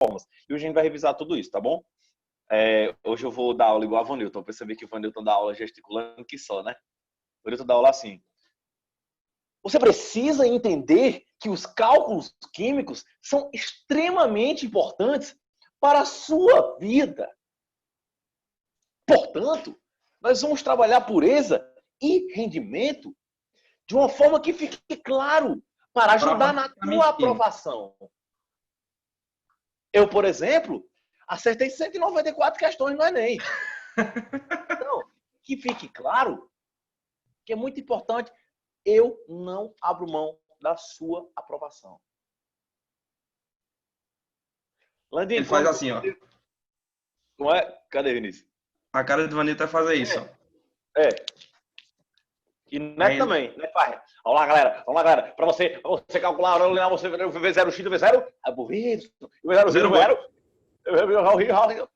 formas. E hoje a gente vai revisar tudo isso, tá bom? Hoje eu vou dar aula igual a Vanilton. Eu percebi que o Vanilton dá aula gesticulando que só, né? O Vanilton dá aula assim. Você precisa entender que os cálculos químicos são extremamente importantes para a sua vida. Portanto, nós vamos trabalhar pureza e rendimento de uma forma que fique claro para ajudar na tua aprovação. Eu, por exemplo, acertei 194 questões no Enem. Então, que fique claro que é muito importante, eu não abro mão da sua aprovação. Landinho, ele faz assim, ó. Não é? Cadê, Vinícius? A cara do Vanilton é fazer isso, ó. E Neto também, né, pai? Vamos lá, galera. Para você calcular, você ver 0 x V0,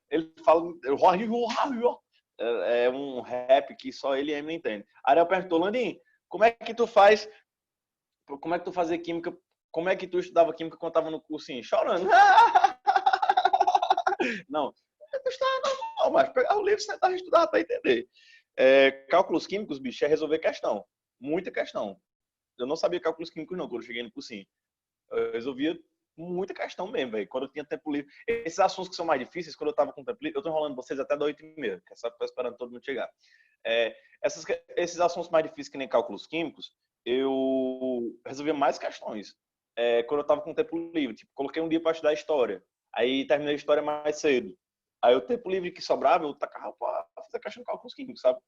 ele fala, é um rap que só ele e Eminem entende. Ariel perguntou, Landim, como é que tu fazia química, como é que tu estudava química quando tava no cursinho? Chorando. Não, eu estudava normal, mas pegava o livro e sentava e estudava para entender. Cálculos químicos, bicho, é resolver questão. Muita questão. Eu não sabia cálculos químicos não, quando eu cheguei no cursinho. Eu resolvia muita questão mesmo, velho. Quando eu tinha tempo livre. Esses assuntos que são mais difíceis, quando eu tava com tempo livre, eu tô enrolando vocês até da 8h30, que é só ficar esperando todo mundo chegar. Esses assuntos mais difíceis, que nem cálculos químicos, eu resolvia mais questões. Quando eu tava com tempo livre, tipo, coloquei um dia para estudar história. Aí terminei a história mais cedo. Aí o tempo livre que sobrava, eu tacava para fazer questão de cálculos químicos, sabe?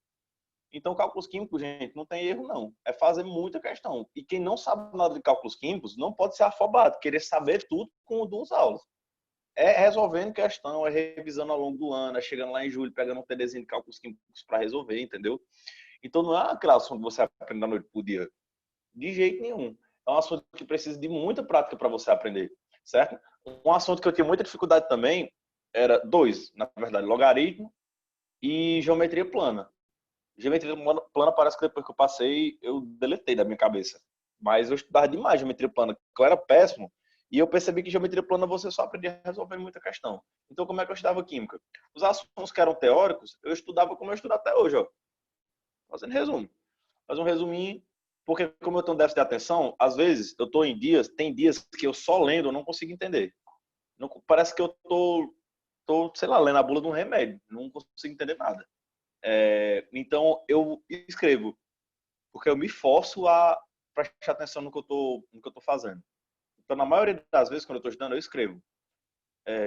Então, cálculos químicos, gente, não tem erro, não. É fazer muita questão. E quem não sabe nada de cálculos químicos não pode ser afobado, querer saber tudo com 2 aulas. É resolvendo questão, é revisando ao longo do ano, é chegando lá em julho, pegando um TDzinho de cálculos químicos para resolver, entendeu? Então, não é aquele assunto que você aprende da noite pro dia. De jeito nenhum. É um assunto que precisa de muita prática para você aprender, certo? Um assunto que eu tinha muita dificuldade também era 2, na verdade, logaritmo e geometria plana. Geometria plana parece que depois que eu passei, eu deletei da minha cabeça. Mas eu estudava demais geometria plana, que eu era péssimo. E eu percebi que geometria plana você só aprendia a resolver muita questão. Então, como é que eu estudava química? Os assuntos que eram teóricos, eu estudava como eu estudo até hoje, ó. Fazendo resumo. Faz um resuminho, porque como eu tenho déficit de atenção, às vezes eu tô em dias, tem dias que eu só lendo, eu não consigo entender. Não, parece que eu tô, sei lá, lendo a bula de um remédio. Não consigo entender nada. Então, eu escrevo, porque eu me forço a prestar atenção no que eu tô fazendo. Então, na maioria das vezes, quando eu estou estudando, eu escrevo.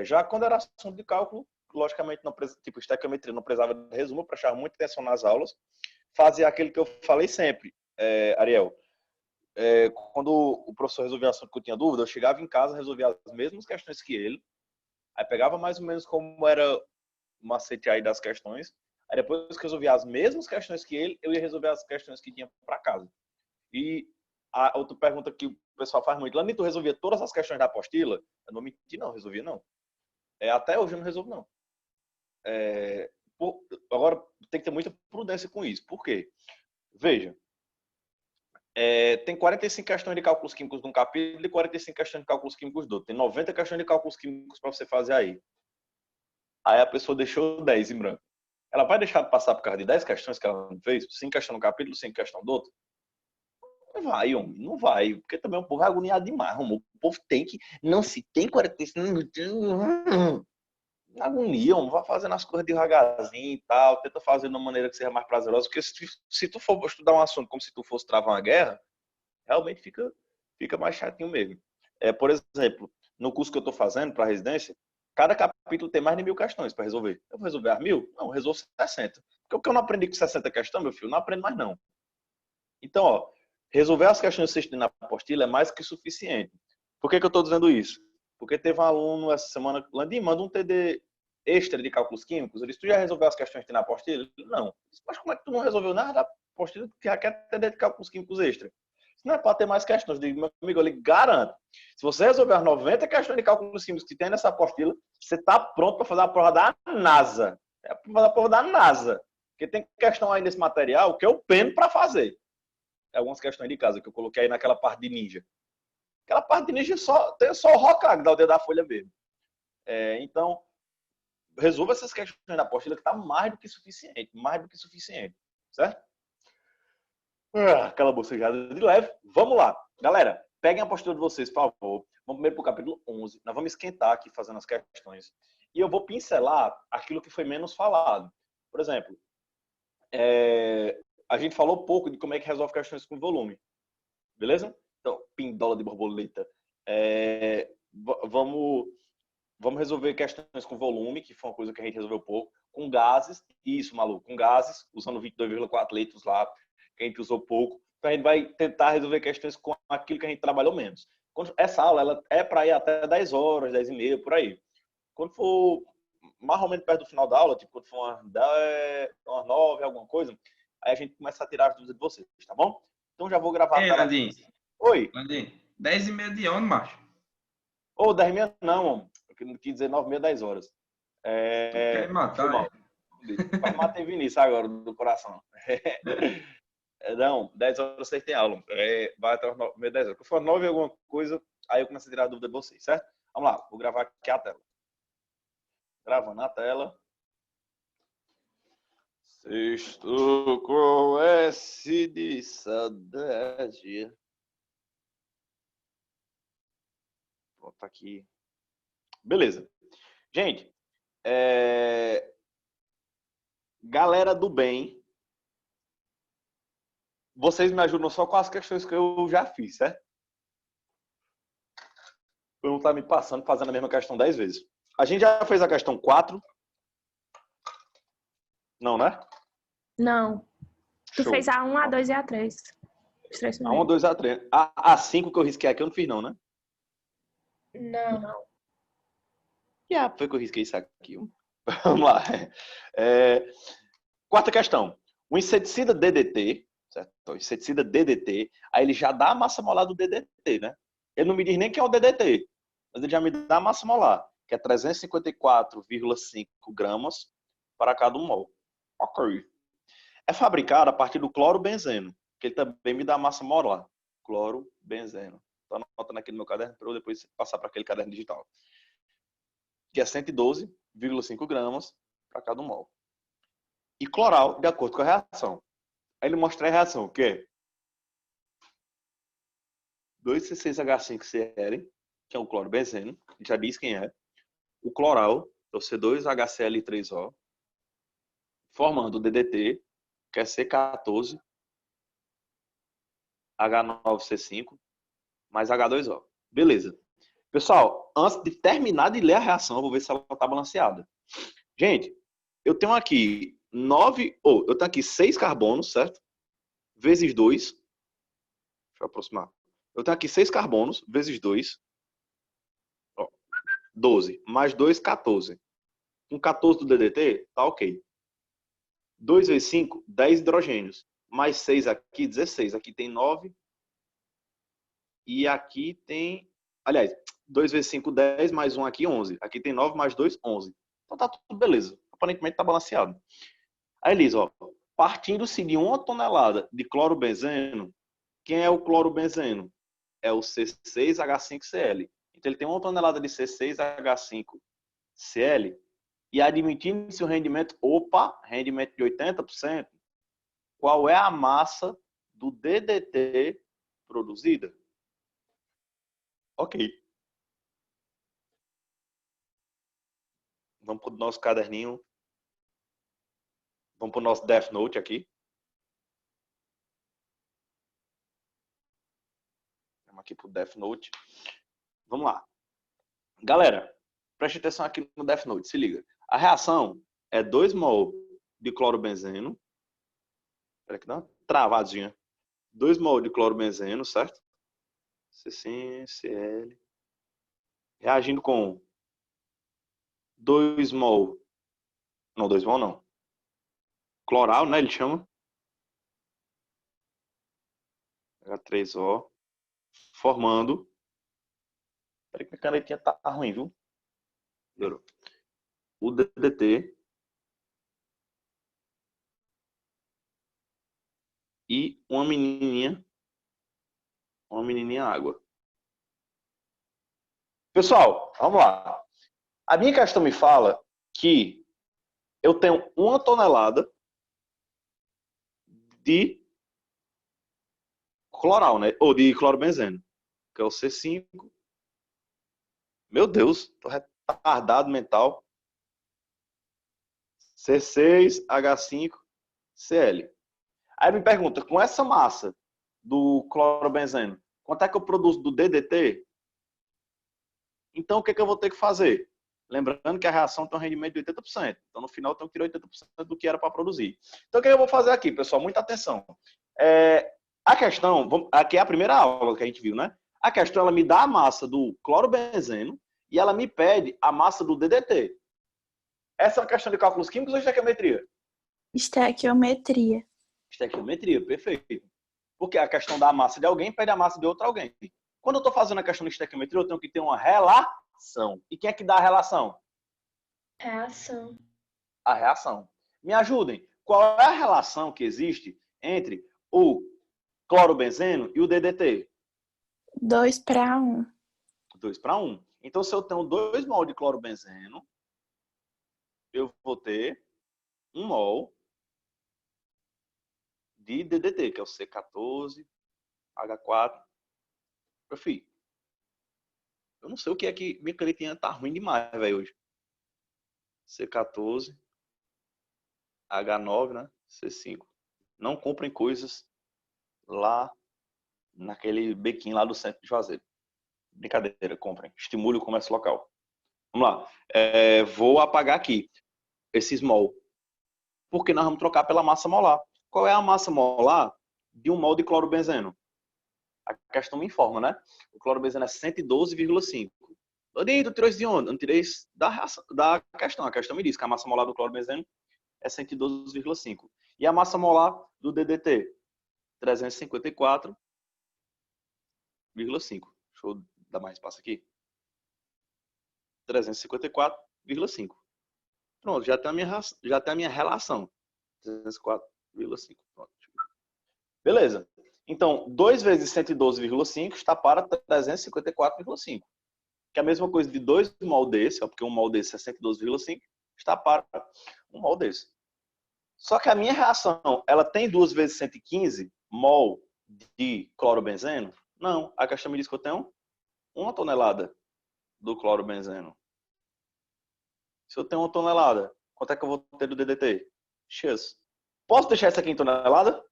Já quando era assunto de cálculo, logicamente, tipo, estequiometria, não precisava de resumo, eu prestava muita atenção nas aulas, fazia aquele que eu falei sempre, Ariel. Quando o professor resolvia o assunto que eu tinha dúvida, eu chegava em casa, resolvia as mesmas questões que ele, aí pegava mais ou menos como era o macete aí das questões. Aí depois que eu resolvia as mesmas questões que ele, eu ia resolver as questões que tinha para casa. E a outra pergunta que o pessoal faz muito, Lani, tu resolvia todas as questões da apostila? Eu não menti, não, resolvia não. Até hoje eu não resolvo, não. Agora, tem que ter muita prudência com isso. Por quê? Veja, tem 45 questões de cálculos químicos num capítulo e 45 questões de cálculos químicos do outro. Tem 90 questões de cálculos químicos para você fazer aí. Aí a pessoa deixou 10 em branco. Ela vai deixar de passar por causa de 10 questões que ela não fez? 5 questões no capítulo, 5 questões do outro? Não vai, homem. Não vai. Porque também o povo é agoniado demais, homem. O povo tem que... Não se tem 45 minutos... Agonia, homem. Vai fazendo as coisas devagarzinho e tal. Tenta fazer de uma maneira que seja mais prazerosa. Porque se tu for estudar um assunto como se tu fosse travar uma guerra, realmente fica mais chatinho mesmo. Por exemplo, no curso que eu estou fazendo para residência, cada capítulo tem mais de 1000 questões para resolver. Eu vou resolver as 1000? Não, eu resolvo 60. Porque o que eu não aprendi com 60 questões, meu filho, não aprendo mais não. Então, ó, resolver as questões que vocês têm na apostila é mais que suficiente. Por que eu estou dizendo isso? Porque teve um aluno essa semana, Landim, manda um TD extra de cálculos químicos. Ele disse, tu já resolveu as questões que tem na apostila? Não. Mas como é que tu não resolveu nada da apostila que já quer TD de cálculos químicos extra? Isso não é para ter mais questões. Eu digo, meu amigo, eu lhe garanto. Se você resolver as 90 questões de cálculos químicos que tem nessa apostila, você está pronto para fazer a prova da NASA. É para fazer a prova da NASA. Porque tem questão aí nesse material que eu peno para fazer. Algumas questões de casa que eu coloquei aí naquela parte de ninja. Aquela parte de ninja tem só o Hokage da aldeia da Folha mesmo. Então, resolva essas questões da apostila que está mais do que suficiente, certo? Aquela bocejada de leve. Vamos lá. Galera, peguem a apostila de vocês, por favor. Vamos primeiro para o capítulo 11. Nós vamos esquentar aqui fazendo as questões. E eu vou pincelar aquilo que foi menos falado. Por exemplo, a gente falou pouco de como é que resolve questões com volume. Beleza? Então, pindola de borboleta. Vamos resolver questões com volume, que foi uma coisa que a gente resolveu pouco. Com gases, isso, maluco, com gases, usando 22,4 litros lá, que a gente usou pouco. Então, a gente vai tentar resolver questões com aquilo que a gente trabalhou menos. Essa aula ela é para ir até 10 horas, 10 e meia, por aí. Quando for mais ou menos perto do final da aula, tipo, quando for umas 10, umas 9, alguma coisa, aí a gente começa a tirar as dúvidas de vocês, tá bom? Então, já vou gravar Ei, a tela. Landim. Oi. Landim, 10h30 de onde, macho? 10 e meia não, mano. Eu não quis dizer 9 e meia, 10 horas. Quer me matar, mal. Quase matei Vinícius agora, do coração. Não, 10 horas vocês têm aula. Vai até as 9 e meia, 10 horas. Quando for 9 alguma coisa, aí eu começo a tirar a dúvida de vocês, certo? Vamos lá, vou gravar aqui a tela. Gravando a tela. Sexto com S de saudade. Pronto, tá aqui. Beleza. Gente, galera do bem, vocês me ajudam só com as questões que eu já fiz, certo? Eu não tá me passando fazendo a mesma questão 10 vezes. A gente já fez a questão 4? Não, né? Não. Tu Show. fez a 1, a 2 e a 3. A 1, a 2, a 3. A 5 que eu risquei aqui eu não fiz não, né? Não. Foi que eu risquei isso aqui. Vamos lá. Quarta questão. O inseticida DDT, certo? O inseticida DDT, aí ele já dá a massa molar do DDT, né? Ele não me diz nem que é o DDT, mas ele já me dá a massa molar, que é 354,5 gramas para cada 1 mol. Ok. É fabricado a partir do clorobenzeno, que ele também me dá a massa molar. Clorobenzeno. Estou anotando aqui no meu caderno para eu depois passar para aquele caderno digital. Que é 112,5 gramas para cada 1 mol. E cloral, de acordo com a reação. Aí ele mostra a reação, que é 2C6H5Cl, que é o clorobenzeno, já diz quem é. O cloral, é o C2HCl3O, formando o DDT, que é C14H9C5, mais H2O. Beleza. Pessoal, antes de terminar de ler a reação, eu vou ver se ela está balanceada. Gente, eu tenho aqui 6 carbonos, certo? Vezes 2. Deixa eu aproximar. Eu tenho aqui 6 carbonos, vezes 2. 12. Mais 2, 14. Com 14 do DDT, tá ok. 2 vezes 5, 10 hidrogênios. Mais 6 aqui, 16. Aqui tem 9. E aqui tem... Aliás, 2 vezes 5, 10. Mais 1 aqui, 11. Aqui tem 9, mais 2, 11. Então tá tudo beleza. Aparentemente tá balanceado. Aí, Liz, ó. Partindo-se de 1 tonelada de clorobenzeno, quem é o clorobenzeno? É o C6H5Cl. Então, ele tem 1 tonelada de C6H5Cl e admitindo-se o rendimento de 80%, qual é a massa do DDT produzida? Ok. Vamos para o nosso caderninho. Vamos para o nosso Death Note aqui. Vamos aqui para o Death Note. Vamos lá. Galera, preste atenção aqui no Death Note, se liga. A reação é 2 mol de clorobenzeno. Espera que dá uma travadinha. 2 mol de clorobenzeno, certo? CCl. Reagindo com 2 mol. Não, 2 mol não. Cloral, né? Ele chama. H3O. Formando. Espera que minha canetinha tá ruim, viu? Melhorou. O DDT. E uma menininha água. Pessoal, vamos lá. A minha questão me fala que eu tenho 1 tonelada de cloral, né? Ou de clorobenzeno, que é o C5. Meu Deus, tô retardado mental. C6H5Cl. Aí me pergunta, com essa massa do clorobenzeno, quanto é que eu produzo do DDT? Então, o que é que eu vou ter que fazer? Lembrando que a reação tem um rendimento de 80%. Então, no final, eu tenho que tirar 80% do que era para produzir. Então, o que eu vou fazer aqui, pessoal? Muita atenção. A questão, aqui é a primeira aula que a gente viu, né? A questão, ela me dá a massa do clorobenzeno e ela me pede a massa do DDT. Essa é uma questão de cálculos químicos ou estequiometria? Estequiometria. Estequiometria, perfeito. Porque a questão da massa de alguém pede a massa de outro alguém. Quando eu estou fazendo a questão de estequiometria, eu tenho que ter uma relação. E quem é que dá a relação? Reação. A reação. Me ajudem. Qual é a relação que existe entre o clorobenzeno e o DDT? 2:1. 2:1. Então, se eu tenho 2 mol de clorobenzeno, eu vou ter 1 mol de DDT, que é o C14H4. Profi, eu não sei o que é que minha canetinha tá ruim demais, velho, hoje. C14H9, né? C5. Não comprem coisas lá naquele bequinho lá do centro de Juazeiro. Brincadeira, comprem. Estimule o comércio local. Vamos lá. Vou apagar aqui esse mol. Porque nós vamos trocar pela massa molar. Qual é a massa molar de 1 mol de clorobenzeno? A questão me informa, né? O clorobenzeno é 112,5. Tu tirou isso de onde? Eu não tirei isso da questão. A questão me diz que a massa molar do clorobenzeno é 112,5. E a massa molar do DDT? 354,5. Deixa eu dar mais espaço aqui. 354,5. Pronto, já tem a minha relação. 304,5. Pronto. Beleza. Então, 2 vezes 112,5 está para 354,5. Que é a mesma coisa de 2 mol desse, porque 1 mol desse é 112,5, está para 1 mol desse. Só que a minha reação, ela tem 2 vezes 115 mol de clorobenzeno? Não. A questão me diz que eu tenho 1 tonelada do clorobenzeno. Se eu tenho 1 tonelada, quanto é que eu vou ter do DDT? X. Posso deixar isso aqui em tonelada?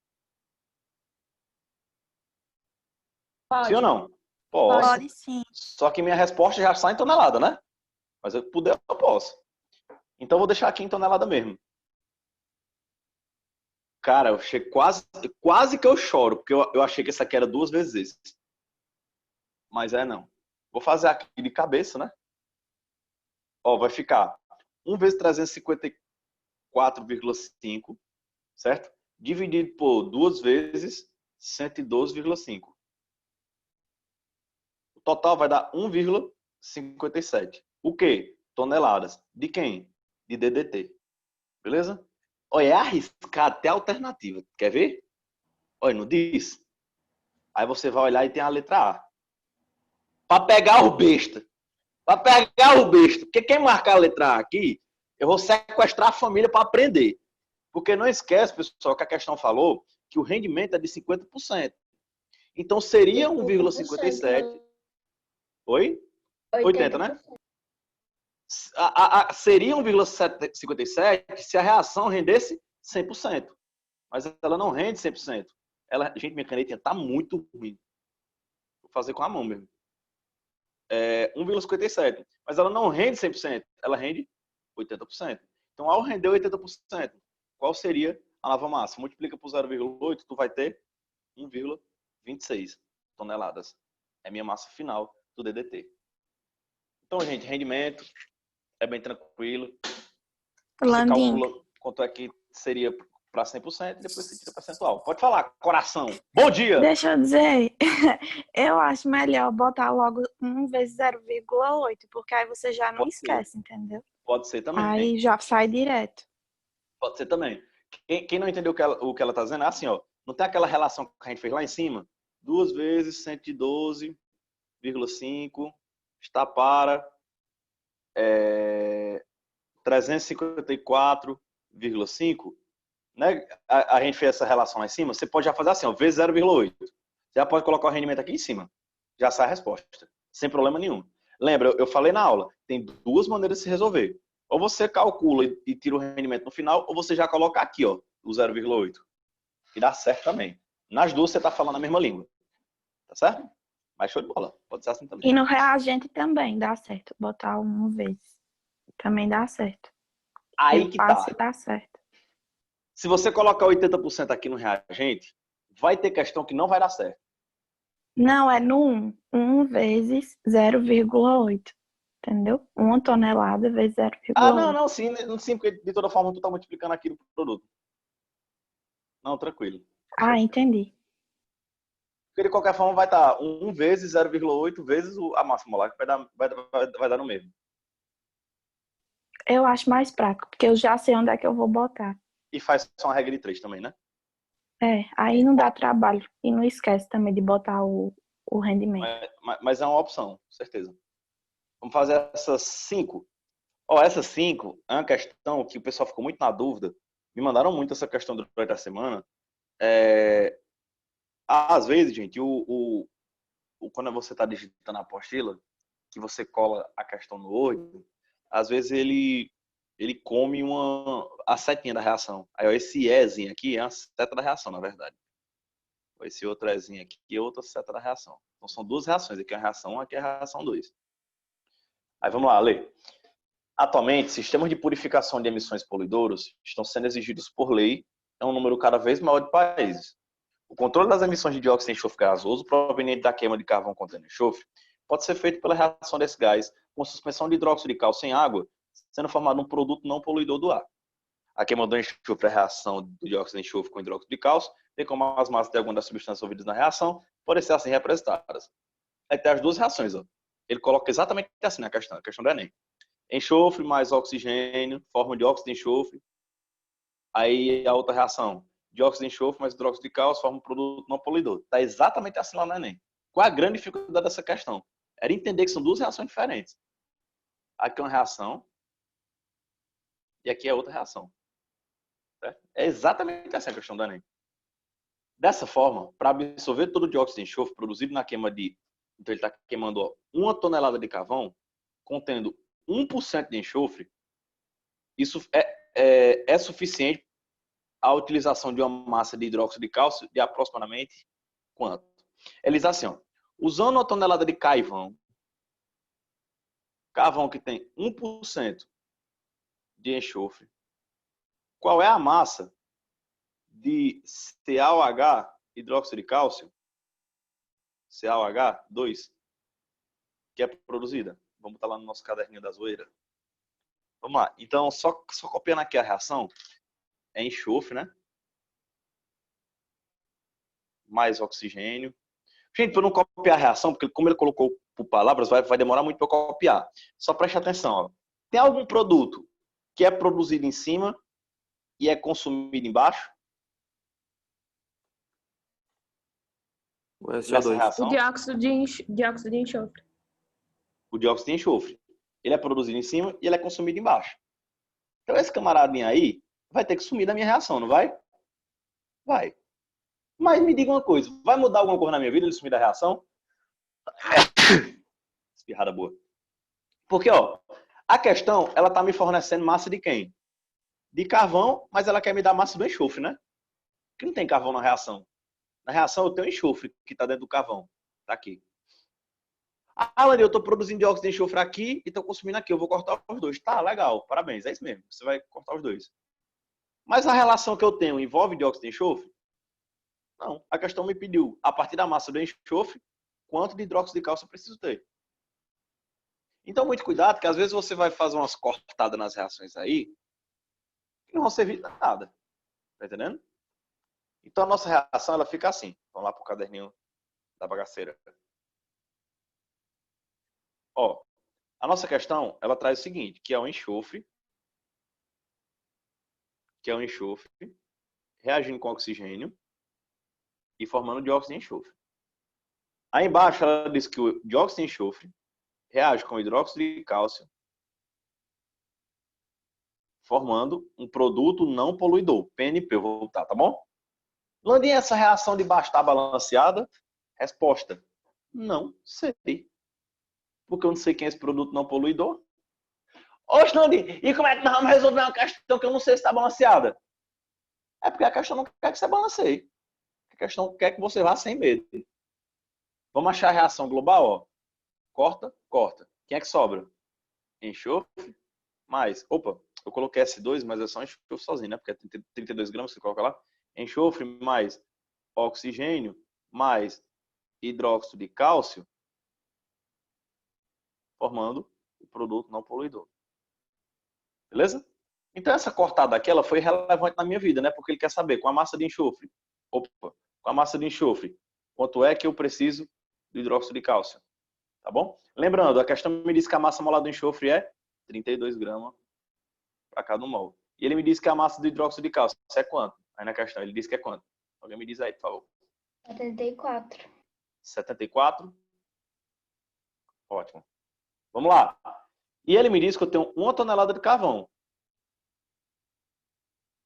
Pode. Sim ou não? Posso. Pode sim. Só que minha resposta já sai em tonelada, né? Mas se eu puder, eu posso. Então, eu vou deixar aqui em tonelada mesmo. Cara, eu achei quase que eu choro, porque eu achei que essa aqui era 2 vezes esse. Mas não. Vou fazer aqui de cabeça, né? Ó, vai ficar 1 vezes 354,5, certo? Dividido por 2 vezes 112,5. O total vai dar 1,57. O quê? Toneladas. De quem? De DDT. Beleza? Olha, é arriscar até a alternativa. Quer ver? Olha, não diz. Aí você vai olhar e tem a letra A. Para pegar o besta. Para pegar o besta. Porque quem marcar a letra A aqui, eu vou sequestrar a família para aprender. Porque não esquece, pessoal, que a questão falou que o rendimento é de 50%. Então seria 1,57. Oi? 80, né? Seria 1,57 se a reação rendesse 100%. Mas ela não rende 100%. Gente, minha canetinha tá muito ruim. Vou fazer com a mão mesmo. 1,57. Mas ela não rende 100%. Ela rende 80%. Então, ao render 80%, qual seria a nova massa? Multiplica por 0,8, tu vai ter 1,26 toneladas. É a minha massa final do DDT. Então, gente, rendimento é bem tranquilo. Você calcula quanto é que seria para 100% e depois você tira percentual. Pode falar, coração. Bom dia! Deixa eu dizer, eu acho melhor botar logo 1 vezes 0,8, porque aí você já não esquece, entendeu? Pode ser também. Aí já sai direto. Pode ser também. Quem não entendeu o que ela está dizendo é assim, ó. Não tem aquela relação que a gente fez lá em cima? 2 vezes 112,5 está para 354,5, né? A gente fez essa relação lá em cima. Você pode já fazer assim, ó, vezes 0,8. Você já pode colocar o rendimento aqui em cima. Já sai a resposta, sem problema nenhum. Lembra, eu falei na aula, tem duas maneiras de se resolver. Ou você calcula e tira o rendimento no final, ou você já coloca aqui, ó, o 0,8. E dá certo também. Nas duas você está falando a mesma língua. Tá certo? Mas show de bola. Pode ser assim também. E no reagente também dá certo. Botar uma vez. Também dá certo. Aí que tá. Dá certo. Se você colocar 80% aqui no reagente, vai ter questão que não vai dar certo. Não, é no 1 vezes 0,8. Entendeu? 1 tonelada vezes 0,8. Ah, não, sim, porque de toda forma tu tá multiplicando aqui no produto. Não, tranquilo. Ah, entendi. Porque de qualquer forma vai estar 1 vezes 0,8 vezes a massa molar, que vai dar no mesmo. Eu acho mais prático, porque eu já sei onde é que eu vou botar. E faz só uma regra de 3 também, né? Aí não dá trabalho. E não esquece também de botar o rendimento. Mas é uma opção, certeza. Vamos fazer essas 5. Essas 5 é uma questão que o pessoal ficou muito na dúvida. Me mandaram muito essa questão durante a semana. Às vezes, gente, quando você está digitando a apostila, que você cola a questão no Word, às vezes ele come a setinha da reação. Aí, ó, esse Ezinho aqui é a seta da reação, na verdade. Esse outro Ezinho aqui é outra seta da reação. Então, são duas reações. Aqui é a reação 1, aqui é a reação 2. Aí, vamos lá, Lê. Atualmente, sistemas de purificação de emissões poluidoras estão sendo exigidos por lei em um número cada vez maior de países. O controle das emissões de dióxido de enxofre gasoso proveniente da queima de carvão contendo enxofre pode ser feito pela reação desse gás com suspensão de hidróxido de cálcio em água, sendo formado um produto não poluidor do ar. A queima do enxofre é a reação do dióxido de enxofre com hidróxido de cálcio, bem como as massas de alguma das substâncias envolvidas na reação, podem ser assim representadas. Aí tem as duas reações. Ó. Ele coloca exatamente assim na questão do Enem. Enxofre mais oxigênio, forma de óxido de enxofre. Aí a outra reação, dióxido de enxofre mais hidróxido de cálcio, forma um produto não poluidor. Está exatamente assim lá no Enem. Qual é a grande dificuldade dessa questão? Era entender que são duas reações diferentes. Aqui é uma reação e aqui é outra reação. É exatamente essa a questão do Enem. Dessa forma, para absorver todo o dióxido de enxofre produzido na queima de... Então ele está queimando 1 tonelada de carvão, contendo 1% de enxofre, isso é suficiente a utilização de uma massa de hidróxido de cálcio de aproximadamente quanto? Eles assim, ó, usando 1 tonelada de carvão que tem 1% de enxofre, qual é a massa de CaOH, hidróxido de cálcio, CaOH2, que é produzida? Vamos botar lá no nosso caderninho da zoeira. Vamos lá. Então, só copiando aqui a reação, é enxofre, né? Mais oxigênio. Gente, para não copiar a reação, porque como ele colocou por palavras, vai demorar muito para copiar. Só preste atenção. Ó. Tem algum produto que é produzido em cima e é consumido embaixo? Nessa reação? O dióxido de enxofre. O dióxido de enxofre. Ele é produzido em cima e ele é consumido embaixo. Então esse camaradinho aí vai ter que sumir da minha reação, não vai? Vai. Mas me diga uma coisa, vai mudar alguma coisa na minha vida ele sumir da reação? Espirrada boa. Porque, ó, a questão, ela tá me fornecendo massa de quem? De carvão, mas ela quer me dar massa do enxofre, né? Porque não tem carvão na reação. Na reação eu tenho enxofre que tá dentro do carvão. Tá aqui. Alan, eu tô produzindo dióxido de enxofre aqui e tô consumindo aqui. Eu vou cortar os dois. Tá, legal. Parabéns. É isso mesmo. Você vai cortar os dois. Mas a relação que eu tenho envolve dióxido de enxofre? Não. A questão me pediu, a partir da massa do enxofre, quanto de hidróxido de cálcio eu preciso ter. Então, muito cuidado, que às vezes você vai fazer umas cortadas nas reações aí que não vão servir de nada. Tá entendendo? Então, a nossa reação, ela fica assim. Vamos lá pro caderninho da bagaceira. Ó, a nossa questão, ela traz o seguinte, que é o enxofre, reagindo com oxigênio e formando dióxido de enxofre. Aí embaixo, ela diz que o dióxido de enxofre reage com hidróxido de cálcio formando um produto não poluidor, PNP, eu vou botar, tá bom? Landinha, essa reação de baixo está balanceada? Resposta, não sei. Porque eu não sei quem é esse produto não poluidor. Oxe, Landinha, e como é que nós vamos resolver uma questão que eu não sei se está balanceada? É porque a questão não quer que você balanceie. A questão quer que você vá sem medo. Vamos achar a reação global, ó. Corta, corta. Quem é que sobra? Enxofre mais. Opa, eu coloquei S2, mas é só enxofre sozinho, né? Porque é 32 gramas, você coloca lá. Enxofre mais oxigênio mais hidróxido de cálcio, formando o produto não poluidor. Beleza? Então essa cortada aqui, ela foi relevante na minha vida, né? Porque ele quer saber, com a massa de enxofre, com a massa de enxofre, quanto é que eu preciso do hidróxido de cálcio, tá bom? Lembrando, a questão me diz que a massa molar do enxofre é 32 gramas para cada mol. E ele me disse que a massa do hidróxido de cálcio é quanto? Aí na questão, ele disse que é quanto? Alguém me diz aí, por favor. 74. 74? Ótimo. Vamos lá. E ele me disse que eu tenho 1 tonelada de carvão,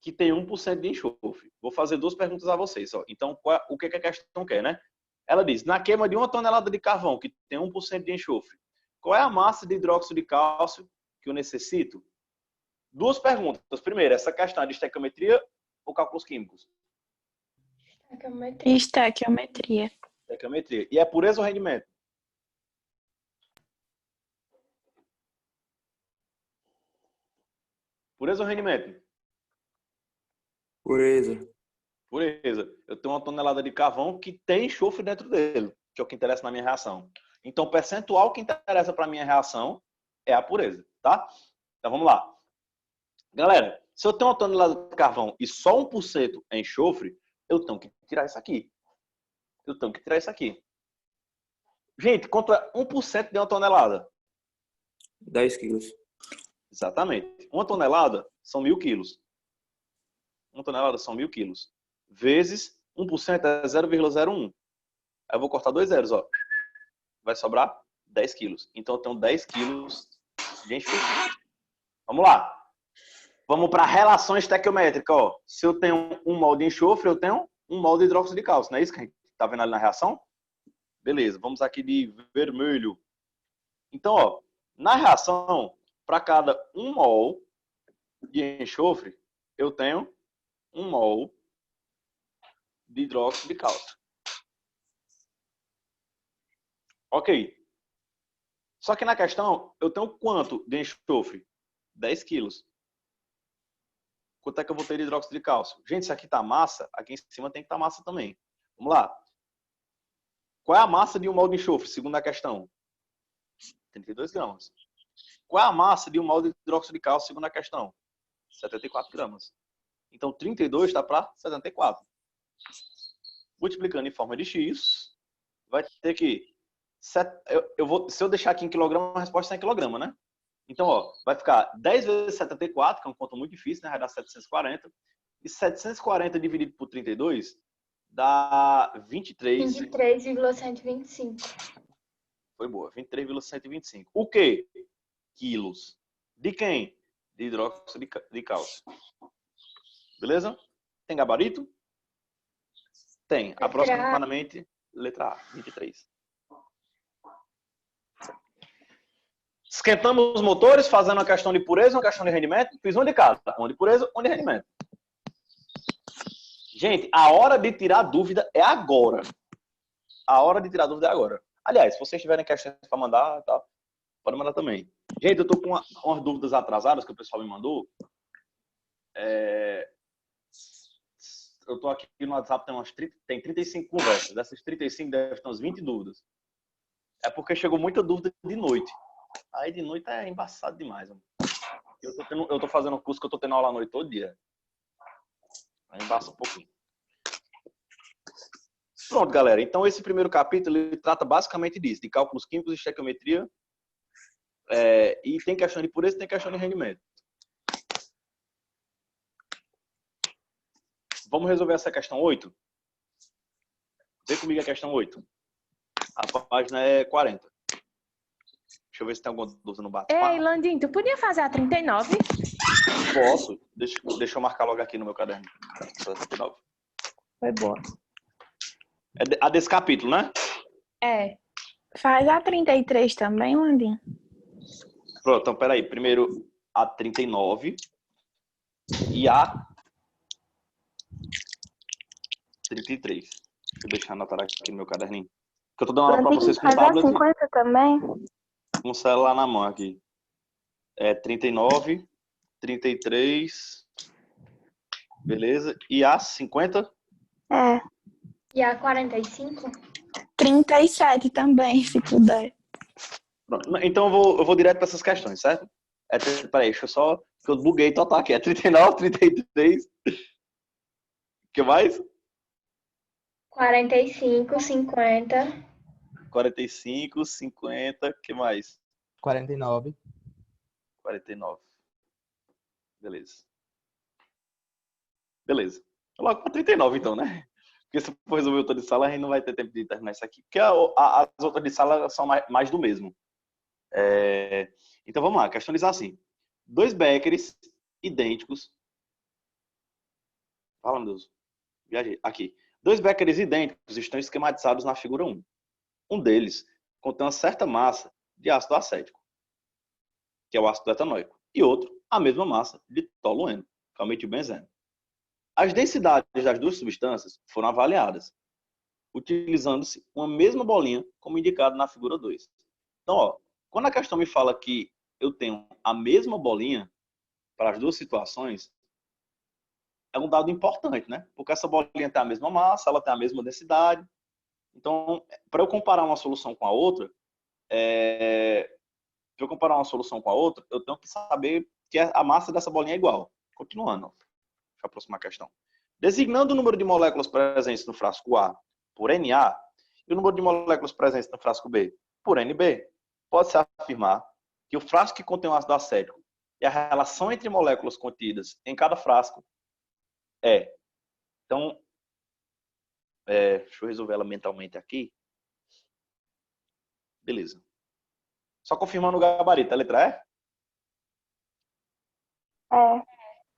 que tem 1% de enxofre. Vou fazer 2 perguntas a vocês. Ó. Então, o que a questão quer, né? Ela diz, na queima de 1 tonelada de carvão, que tem 1% de enxofre, qual é a massa de hidróxido de cálcio que eu necessito? 2 perguntas. Primeiro, essa questão é de estequiometria ou cálculos químicos? Estequiometria. Estequiometria. E é pureza ou rendimento? Pureza ou rendimento? Pureza. Pureza. Eu tenho 1 tonelada de carvão que tem enxofre dentro dele, que é o que interessa na minha reação. Então, o percentual que interessa para a minha reação é a pureza, tá? Então, vamos lá. Galera, se eu tenho 1 tonelada de carvão e só 1% é enxofre, eu tenho que tirar isso aqui. Gente, quanto é 1% de 1 tonelada? 10 quilos. Exatamente. 1 tonelada são 1.000 quilos. 1 tonelada são 1.000 quilos. Vezes 1% é 0,01. Aí eu vou cortar 2 zeros, ó. Vai sobrar 10 quilos. Então eu tenho 10 quilos de enxofre. Vamos lá. Vamos para a relação estequiométrica, ó. Se eu tenho 1 mol de enxofre, eu tenho 1 mol de hidróxido de cálcio. Não é isso que a gente está vendo ali na reação? Beleza. Vamos aqui de vermelho. Então, ó, na reação, para cada 1 mol de enxofre, eu tenho 1 mol de hidróxido de cálcio. Ok. Só que na questão, eu tenho quanto de enxofre? 10 quilos. Quanto é que eu vou ter de hidróxido de cálcio? Gente, se aqui está massa, aqui em cima tem que estar massa também. Vamos lá. Qual é a massa de 1 mol de enxofre, segundo a questão? 32 gramas. Qual é a massa de 1 mol de hidróxido de cálcio, segundo a questão? 74 gramas. Então, 32 está para 74. Multiplicando em forma de X, vai ter que... se eu deixar aqui em quilograma, a resposta é em quilograma, né? Então, ó, vai ficar 10 vezes 74, que é um conto muito difícil, né? Vai dar 740. E 740 dividido por 32 dá 23. 23,125. Foi boa, 23,125. O quê? Quilos. De quem? De hidróxido de cálcio. Beleza? Tem gabarito? Tem. Aproximadamente, letra A, 23. Esquentamos os motores, fazendo uma questão de pureza, uma questão de rendimento. Fiz um de cada. Um de pureza, um de rendimento. Gente, a hora de tirar dúvida é agora. A hora de tirar dúvida é agora. Aliás, se vocês tiverem questões para mandar, tá, pode mandar também. Gente, eu tô com umas dúvidas atrasadas que o pessoal me mandou. Eu tô aqui no WhatsApp, tem 35 conversas. Dessas 35 devem ter umas 20 dúvidas. É porque chegou muita dúvida de noite. Aí de noite é embaçado demais. Mano. Eu tô fazendo um curso que eu tô tendo aula à noite todo dia. Aí embaça um pouquinho. Pronto, galera. Então esse primeiro capítulo ele trata basicamente disso, de cálculos químicos e estequiometria. E tem questão de pureza e tem questão de rendimento. Vamos resolver essa questão 8? Vem comigo a questão 8. A página é 40. Deixa Deixa eu ver se tem alguma dúvida no Ei, bate-papo. Landim, tu podia fazer a 39? Posso. Deixa eu marcar logo aqui no meu caderno. 39. Foi boa. É a desse capítulo, né? É. Faz a 33 também, Landim. Pronto, então peraí. Primeiro a 39 e a 33. Deixa eu deixar anotado aqui no meu caderninho. Que eu tô dando aula pra vocês com Faz a tablet 50 também. com o celular na mão aqui. É 39, 33, beleza. E a 50? É. E a 45? 37 também, se puder. Pronto. Então eu vou direto para essas questões, certo? Peraí, deixa eu só... Que eu buguei total aqui. É 39, 33... O que mais? 45, 50. 45, 50... O que mais? 49. 49. Beleza. Beleza. Logo para 39, então, né? Porque se for resolver o outro de sala, a gente não vai ter tempo de terminar isso aqui. Porque as outras de sala são mais do mesmo. Então, vamos lá. Questionizar assim. 2 beckers idênticos. Fala, meu Deus. Viajei. Aqui. 2 beckers idênticos estão esquematizados na figura 1. Um deles contém uma certa massa de ácido acético, que é o ácido etanóico. E outro, a mesma massa de tolueno, que é o metilbenzeno. As densidades das duas substâncias foram avaliadas, utilizando-se uma mesma bolinha, como indicado na figura 2. Então, ó, quando a questão me fala que eu tenho a mesma bolinha para as duas situações, é um dado importante, né? Porque essa bolinha tem a mesma massa, ela tem a mesma densidade. Então, para eu comparar uma solução com a outra, eu tenho que saber que a massa dessa bolinha é igual. Continuando, deixa eu aproximar a questão. Designando o número de moléculas presentes no frasco A por Na e o número de moléculas presentes no frasco B por Nb, pode-se afirmar que o frasco que contém o ácido acético e a relação entre moléculas contidas em cada frasco é. Então, deixa eu resolver ela mentalmente aqui. Beleza. Só confirmando o gabarito. A letra E? É.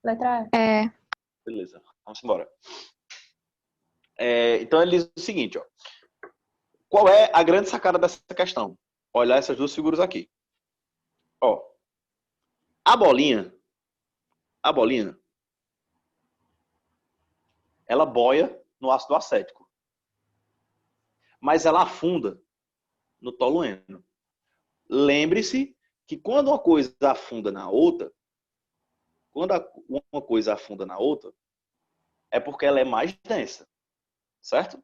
Letra E. É. Beleza. Vamos embora. Então, ele diz o seguinte, ó. Qual é a grande sacada dessa questão? Olhar essas duas figuras aqui. Ó, a bolinha, ela boia no ácido acético. Mas ela afunda no tolueno. Lembre-se que quando uma coisa afunda na outra, é porque ela é mais densa. Certo?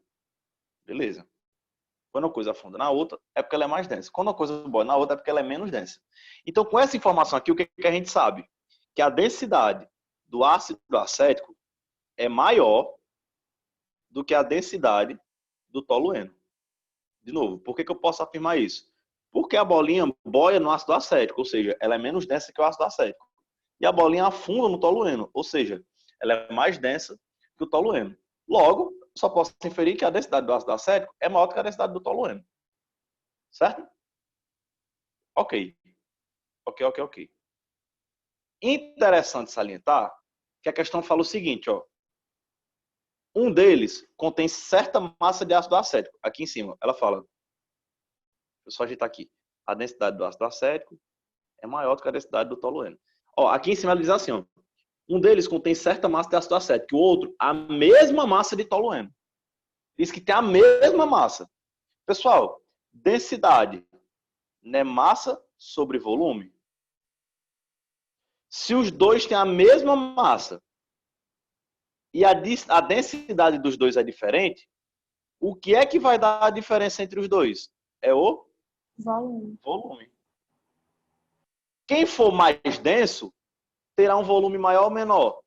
Beleza. Quando uma coisa afunda na outra, é porque ela é mais densa. Quando uma coisa boia na outra, é porque ela é menos densa. Então, com essa informação aqui, o que a gente sabe? Que a densidade do ácido acético é maior do que a densidade do tolueno. De novo, por que eu posso afirmar isso? Porque a bolinha boia no ácido acético, ou seja, ela é menos densa que o ácido acético. E a bolinha afunda no tolueno, ou seja, ela é mais densa que o tolueno. Logo, só posso inferir que a densidade do ácido acético é maior do que a densidade do tolueno. Certo? Ok. Interessante salientar que a questão fala o seguinte, ó. Um deles contém certa massa de ácido acético. Aqui em cima, ela fala. Deixa eu só agitar aqui. A densidade do ácido acético é maior do que a densidade do tolueno. Ó, aqui em cima ela diz assim, ó. Um deles contém certa massa de ácido acético. O outro, a mesma massa de tolueno. Diz que tem a mesma massa. Pessoal, densidade não é massa sobre volume? Se os dois têm a mesma massa e a densidade dos dois é diferente, o que é que vai dar a diferença entre os dois? É o volume. Quem for mais denso terá um volume maior ou menor?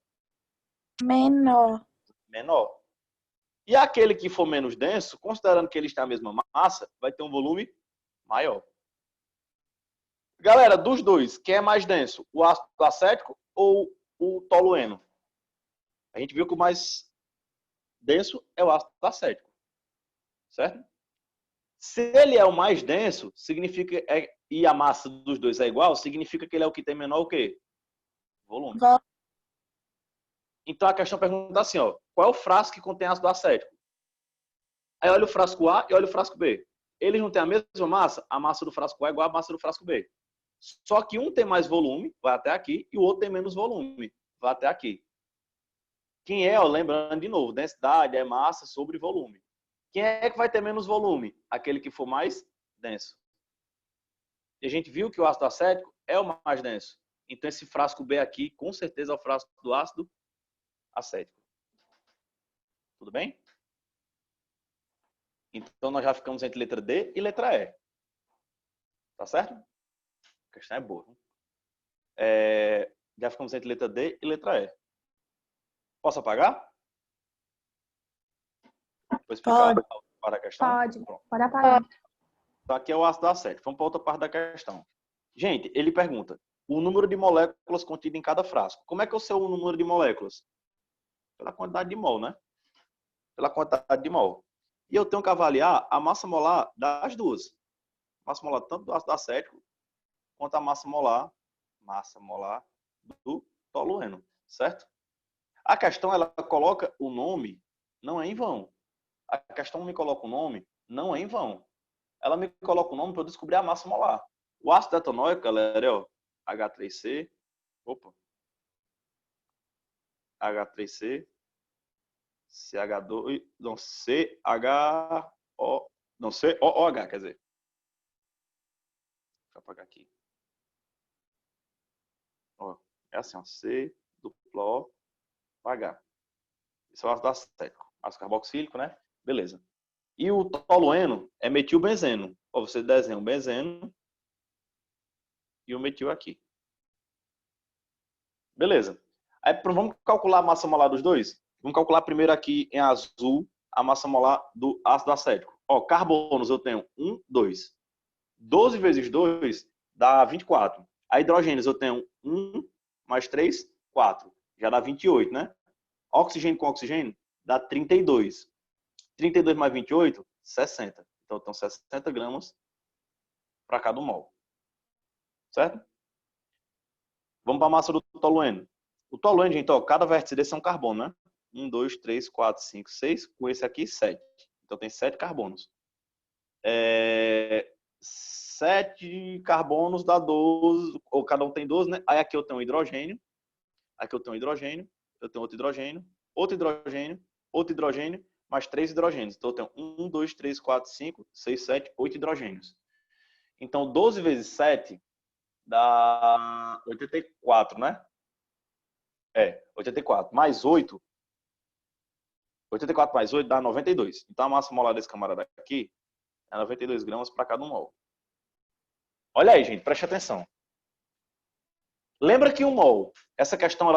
Menor. E aquele que for menos denso, considerando que eles têm a mesma massa, vai ter um volume maior. Galera, dos dois, quem é mais denso? O ácido acético ou o tolueno? A gente viu que o mais denso é o ácido acético. Certo? Se ele é o mais denso, significa e a massa dos dois é igual, significa que ele é o que tem menor o quê? Volume. Então a questão pergunta assim, ó, qual é o frasco que contém ácido acético? Aí olha o frasco A e olha o frasco B. Eles não têm a mesma massa? A massa do frasco A é igual à massa do frasco B. Só que um tem mais volume, vai até aqui, e o outro tem menos volume, vai até aqui. Quem é, ó, lembrando de novo, densidade é massa sobre volume. Quem é que vai ter menos volume? Aquele que for mais denso. E a gente viu que o ácido acético é o mais denso. Então esse frasco B aqui, com certeza é o frasco do ácido acético. Tudo bem? Então nós já ficamos entre letra D e letra E. Tá certo? A questão é boa. Já ficamos entre letra D e letra E. Posso apagar? Vou explicar para a questão? Pode apagar. Então aqui é o ácido acético. Vamos para outra parte da questão. Gente, ele pergunta o número de moléculas contido em cada frasco. Como é que eu sei o número de moléculas? Pela quantidade de mol, né? Pela quantidade de mol. E eu tenho que avaliar a massa molar das duas. Massa molar tanto do ácido acético quanto a massa molar do tolueno, certo? A questão, ela coloca o nome, não é em vão. A questão me coloca o nome, não é em vão. Ela me coloca o nome para eu descobrir a massa molar. O ácido etanóico, galera, ó, H3C, H3C, CH2, não, CHO, não, COOH, quer dizer. Deixa eu apagar aqui. Ó, é assim, ó, C, duplo O, H. Esse é o ácido acético. Ácido carboxílico, né? Beleza. E o tolueno é metilbenzeno. Ó, você desenha um benzeno e o metil aqui. Beleza. Aí vamos calcular a massa molar dos dois? Vamos calcular primeiro aqui em azul a massa molar do ácido acético. Ó, carbonos eu tenho 1, 2. 12 vezes 2 dá 24. A hidrogênios eu tenho 1 mais 3, 4. Já dá 28, né? Oxigênio com oxigênio dá 32. 32 mais 28, 60. Então eu tenho 60 gramas para cada mol. Certo? Vamos para a massa do tolueno. O tolueno, gente, ó, cada vértice desse é um carbono, né? 1, 2, 3, 4, 5, 6. Com esse aqui, 7. Então tem 7 carbonos. 7 carbonos dá 12, ou cada um tem 12, né? Aí aqui eu tenho um hidrogênio. Aqui eu tenho um hidrogênio. Eu tenho outro hidrogênio. Outro hidrogênio. Outro hidrogênio. Mais 3 hidrogênios. Então eu tenho 1, 2, 3, 4, 5, 6, 7, 8 hidrogênios. Então 12 vezes 7 dá 84, né? 84. Mais 8. 84 mais 8 dá 92. Então a massa molar desse camarada aqui é 92 gramas para cada mol. Olha aí, gente, preste atenção. Lembra que o mol, essa questão,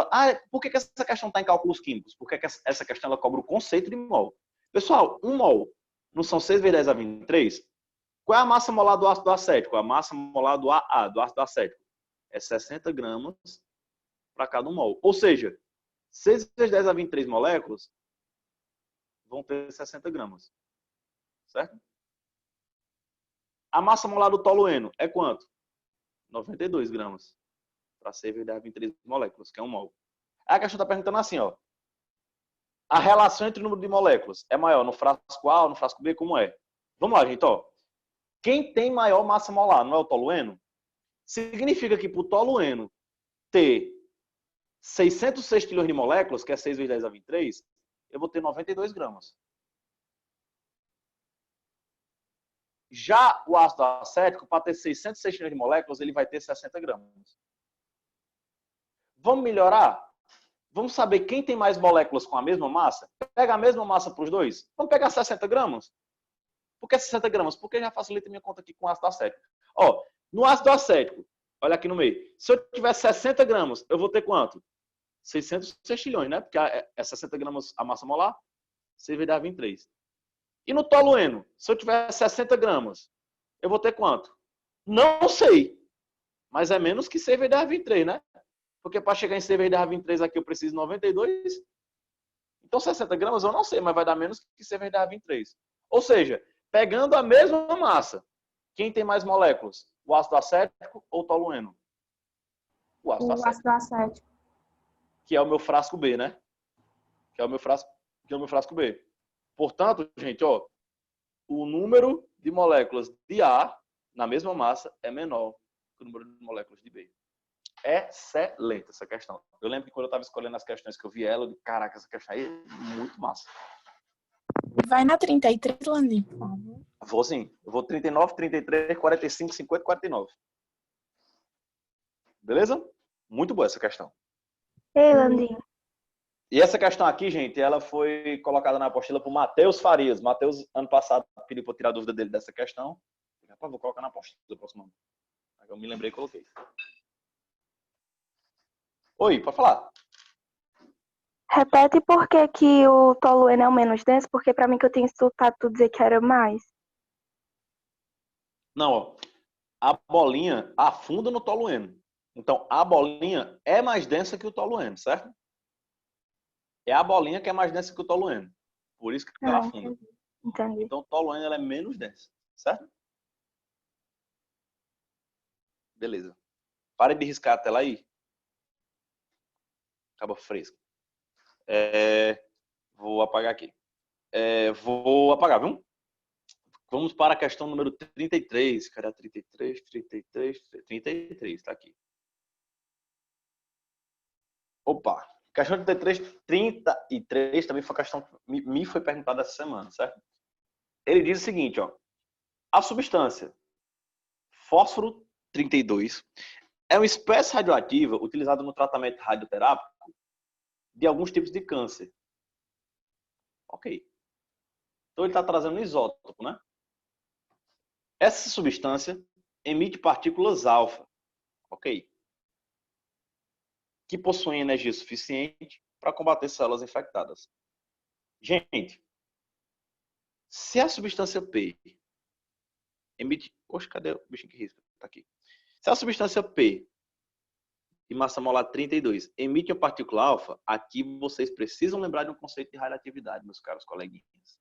por que essa questão está em cálculos químicos? Porque essa questão ela cobra o conceito de mol. Pessoal, um mol não são 6 vezes 10 a 23? Qual é a massa molar do ácido acético? A massa molar do AA, do ácido acético, é 60 gramas para cada mol. Ou seja, 6 vezes 10 a 23 moléculas vão ter 60 gramas. Certo? A massa molar do tolueno é quanto? 92 gramas. Para 6 vezes 10 a 23 moléculas, que é um mol. Aí a questão está perguntando assim, ó. A relação entre o número de moléculas é maior no frasco A ou no frasco B, como é? Vamos lá, gente, ó. Quem tem maior massa molar, não é o tolueno? Significa que para o tolueno ter 606 quilhões de moléculas, que é 6 vezes 10 a 23, eu vou ter 92 gramas. Já o ácido acético, para ter 606 quilhões de moléculas, ele vai ter 60 gramas. Vamos melhorar? Vamos saber quem tem mais moléculas com a mesma massa? Pega a mesma massa para os dois? Vamos pegar 60 gramas? Por que 60 gramas? Porque já facilita minha conta aqui com ácido acético. Ó, no ácido acético, olha aqui no meio. Se eu tiver 60 gramas, eu vou ter quanto? 606 quilhões, né? Porque é 60 gramas a massa molar, 6 vezes 10 a 23. E no tolueno, se eu tiver 60 gramas, eu vou ter quanto? Não sei. Mas é menos que 6 vezes 10 a 23, né? Porque para chegar em 6 vezes 10 a 23 aqui eu preciso de 92. Então 60 gramas eu não sei, mas vai dar menos que 6 vezes 10 a 23. Ou seja, pegando a mesma massa, quem tem mais moléculas? O ácido acético ou o tolueno? O ácido O acético. ácido acético. Que é o meu frasco B, né? Que é o meu frasco B. Portanto, gente, ó, o número de moléculas de A na mesma massa é menor que o número de moléculas de B. Excelente essa questão. Eu lembro que quando eu estava escolhendo as questões que eu vi ela, eu disse, caraca, essa questão aí é muito massa. Vai na 33, Landim. Vou sim. Eu vou 39, 33, 45, 50, 49. Beleza? Muito boa essa questão. Ei, Landim. E essa questão aqui, gente, ela foi colocada na apostila por Matheus Farias. Matheus, ano passado, pediu para eu tirar a dúvida dele dessa questão. Rapaz, vou colocar na apostila do próximo ano. Eu me lembrei e coloquei. Oi, pode falar. Repete por que o tolueno é o menos denso, porque pra mim que eu tinha escutado tu dizer que era mais. Não, ó. A bolinha afunda no tolueno. Então, a bolinha é mais densa que o tolueno, certo? É a bolinha que é mais densa que o tolueno. Por isso que ela afunda. Entendi. Então, o tolueno ela é menos densa, certo? Beleza. Pare de riscar a tela aí. Acaba fresco. Vou apagar aqui. Vou apagar, viu? Vamos para a questão número 33. Cadê a 33? 33. Tá aqui. Opa. Questão 33 também foi a questão que me foi perguntada essa semana, certo? Ele diz o seguinte, ó. A substância fósforo 32 é uma espécie radioativa utilizada no tratamento radioterápico de alguns tipos de câncer. Ok. Então ele está trazendo um isótopo, né? Essa substância emite partículas alfa, ok? Que possuem energia suficiente para combater células infectadas. Gente, se a substância P emite... Poxa, cadê o bichinho que risca? Tá aqui. Se a substância P de massa molar 32 emite uma partícula alfa, aqui vocês precisam lembrar de um conceito de radioatividade, meus caros coleguinhas.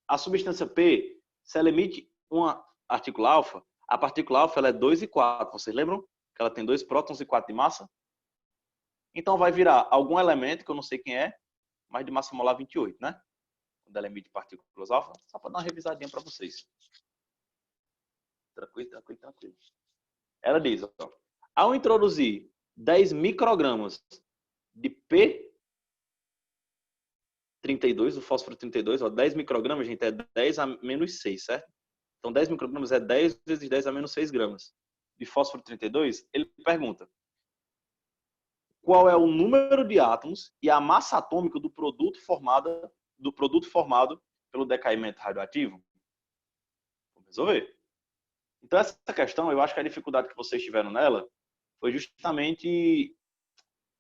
A substância P, se ela emite uma partícula alfa, a partícula alfa ela é 2 e 4. Vocês lembram que ela tem 2 prótons e 4 de massa? Então vai virar algum elemento, que eu não sei quem é, mas de massa molar 28, né? Quando ela emite partículas alfa, só para dar uma revisadinha para vocês. Tranquilo. Ela diz, ó, ao introduzir 10 microgramas de P32, o fósforo 32, ó, 10 microgramas, gente, é 10 a menos 6, certo? Então 10 microgramas é 10 vezes 10 a menos 6 gramas de fósforo 32. Ele pergunta qual é o número de átomos e a massa atômica do produto formado pelo decaimento radioativo. Vamos resolver. Então, essa questão, eu acho que a dificuldade que vocês tiveram nela foi justamente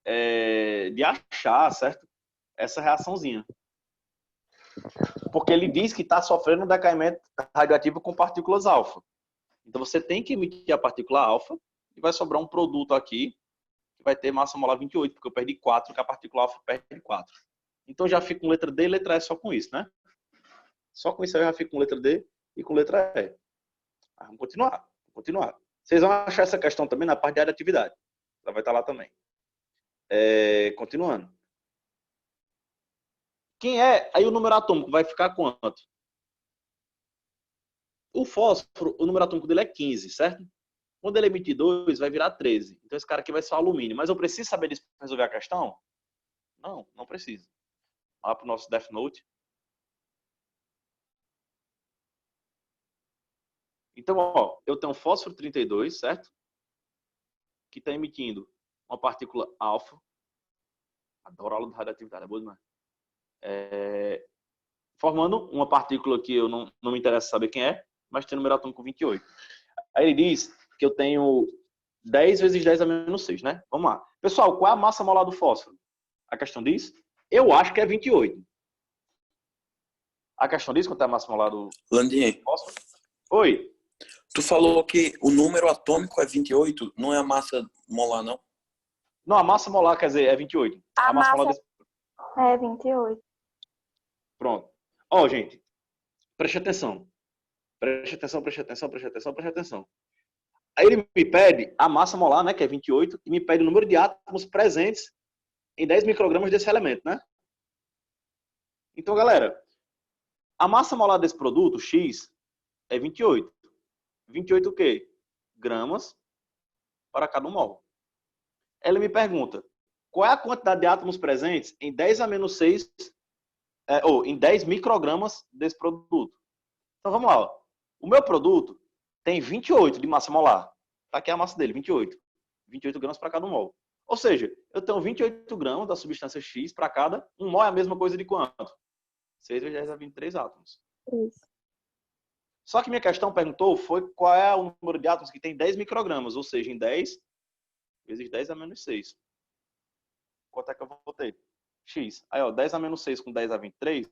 de achar, certo? Essa reaçãozinha. Porque ele diz que está sofrendo um decaimento radioativo com partículas alfa. Então, você tem que emitir a partícula alfa e vai sobrar um produto aqui que vai ter massa molar 28, porque eu perdi 4, que a partícula alfa perde 4. Então, já fico com letra D e letra E só com isso, né? Só com isso eu já fico com letra D e com letra E. Vamos continuar. Vocês vão achar essa questão também na parte de radioatividade. Ela vai estar lá também. Continuando. Quem é? Aí o número atômico vai ficar quanto? O fósforo, o número atômico dele é 15, certo? Quando ele emitir 2, vai virar 13. Então esse cara aqui vai ser o alumínio. Mas eu preciso saber disso para resolver a questão? Não precisa. Vamos lá para o nosso Death Note. Então, ó, eu tenho um fósforo 32, certo? Que está emitindo uma partícula alfa. Adoro aula de radioatividade, é boa demais. Formando uma partícula que eu não me interessa saber quem é, mas tem número atômico 28. Aí ele diz que eu tenho 10 vezes 10 a menos 6, né? Vamos lá. Pessoal, qual é a massa molar do fósforo? A questão diz? Eu acho que é 28. A questão diz quanto é a massa molar do fósforo? Oi. Tu falou que o número atômico é 28, não é a massa molar, não? Não, a massa molar, quer dizer, é 28. A massa molar é 28. Pronto. Ó, gente, preste atenção. Preste atenção, preste atenção, preste atenção, preste atenção. Aí ele me pede a massa molar, né, que é 28, e me pede o número de átomos presentes em 10 microgramas desse elemento, né? Então, galera, a massa molar desse produto, X, é 28. 28 o quê? Gramas para cada mol. Ele me pergunta, qual é a quantidade de átomos presentes em 10 a menos 6, ou em 10 microgramas desse produto? Então, vamos lá. Ó. O meu produto tem 28 de massa molar. Tá aqui a massa dele, 28. 28 gramas para cada mol. Ou seja, eu tenho 28 gramas da substância X para cada. Um mol é a mesma coisa de quanto? 6 vezes 10 a 23 átomos. Isso. Só que minha questão perguntou foi qual é o número de átomos que tem 10 microgramas. Ou seja, em 10 vezes 10 a menos 6. Quanto é que eu vou ter? X. Aí, ó, 10 a menos 6 com 10 a 23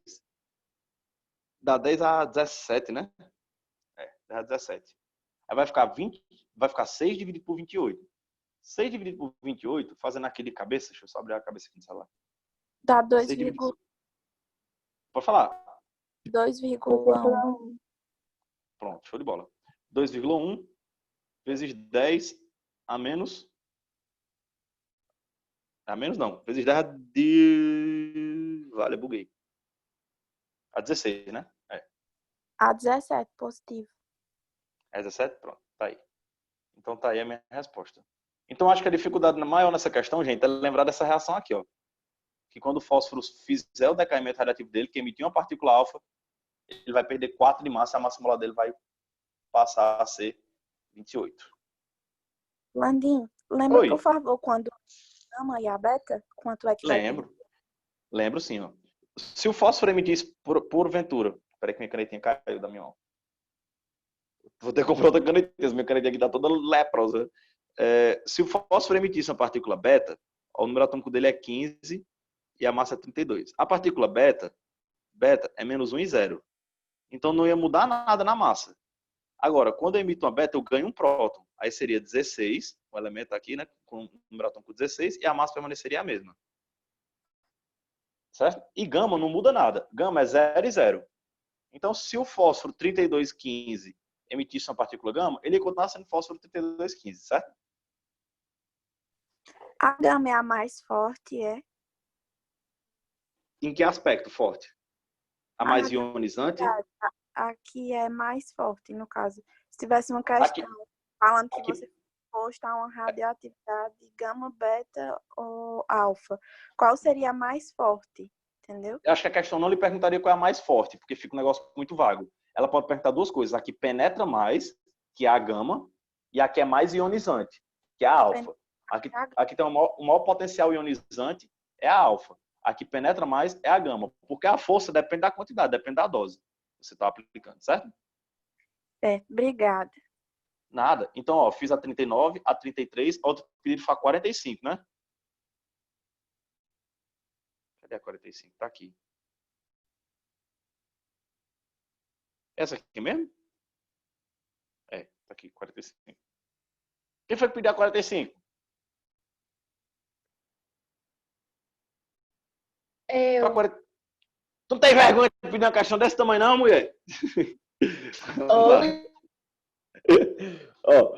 dá 10 a 17, né? 10 a 17. Aí vai ficar 6 dividido por 28. 6 dividido por 28, fazendo aqui de cabeça, deixa eu só abrir a cabeça aqui no celular. Dá 2, pode falar. 2,1. Pronto, show de bola. 2,1 vezes 10 a menos... A menos não. Vezes 10 de... Vale, buguei. A 16, né? A 17, positivo. É 17? Pronto, tá aí. Então tá aí a minha resposta. Então acho que a dificuldade maior nessa questão, gente, é lembrar dessa reação aqui, ó. Que quando o fósforo fizer o decaimento radiativo dele, que emitiu uma partícula alfa, ele vai perder 4 de massa, a massa molar dele vai passar a ser 28. Landinho, lembra, Oi. por favor, quando a gama e a beta, quanto é que vai ter? Lembro sim, ó. Se o fósforo emitisse porventura... Peraí que minha canetinha caiu da minha mão. Vou ter que comprar outra canetinha, minha canetinha aqui tá toda leprosa. Se o fósforo emitisse uma partícula beta, ó, o número atômico dele é 15 e a massa é 32. A partícula beta é menos 1 e 0. Então não ia mudar nada na massa. Agora, quando eu emito uma beta, eu ganho um próton. Aí seria 16, o elemento aqui, né, com o número atômico 16, e a massa permaneceria a mesma. Certo? E gama não muda nada. Gama é 0 e 0. Então, se o fósforo 3215 emitisse uma partícula gama, ele ia continuar sendo fósforo 3215, certo? A gama é a mais forte, é? Em que aspecto forte? A mais ionizante? Aqui é mais forte, no caso. Se tivesse uma questão falando que você postar uma radioatividade gama, beta ou alfa, qual seria a mais forte? Entendeu? Eu acho que a questão não lhe perguntaria qual é a mais forte, porque fica um negócio muito vago. Ela pode perguntar duas coisas. A que penetra mais, que é a gama, e a que é mais ionizante, que é a alfa. Aqui tem o maior potencial ionizante, é a alfa. A que penetra mais é a gama, porque a força depende da quantidade, depende da dose que você está aplicando, certo? Obrigada. Nada. Então, ó, fiz a 39, a 33, a outra pedido foi a 45, né? Cadê a 45? Tá aqui. Essa aqui mesmo? Tá aqui, 45. Quem foi que pediu a 45? Eu. Tu não tem vergonha de pedir uma questão desse tamanho não, mulher? Oi. Ó,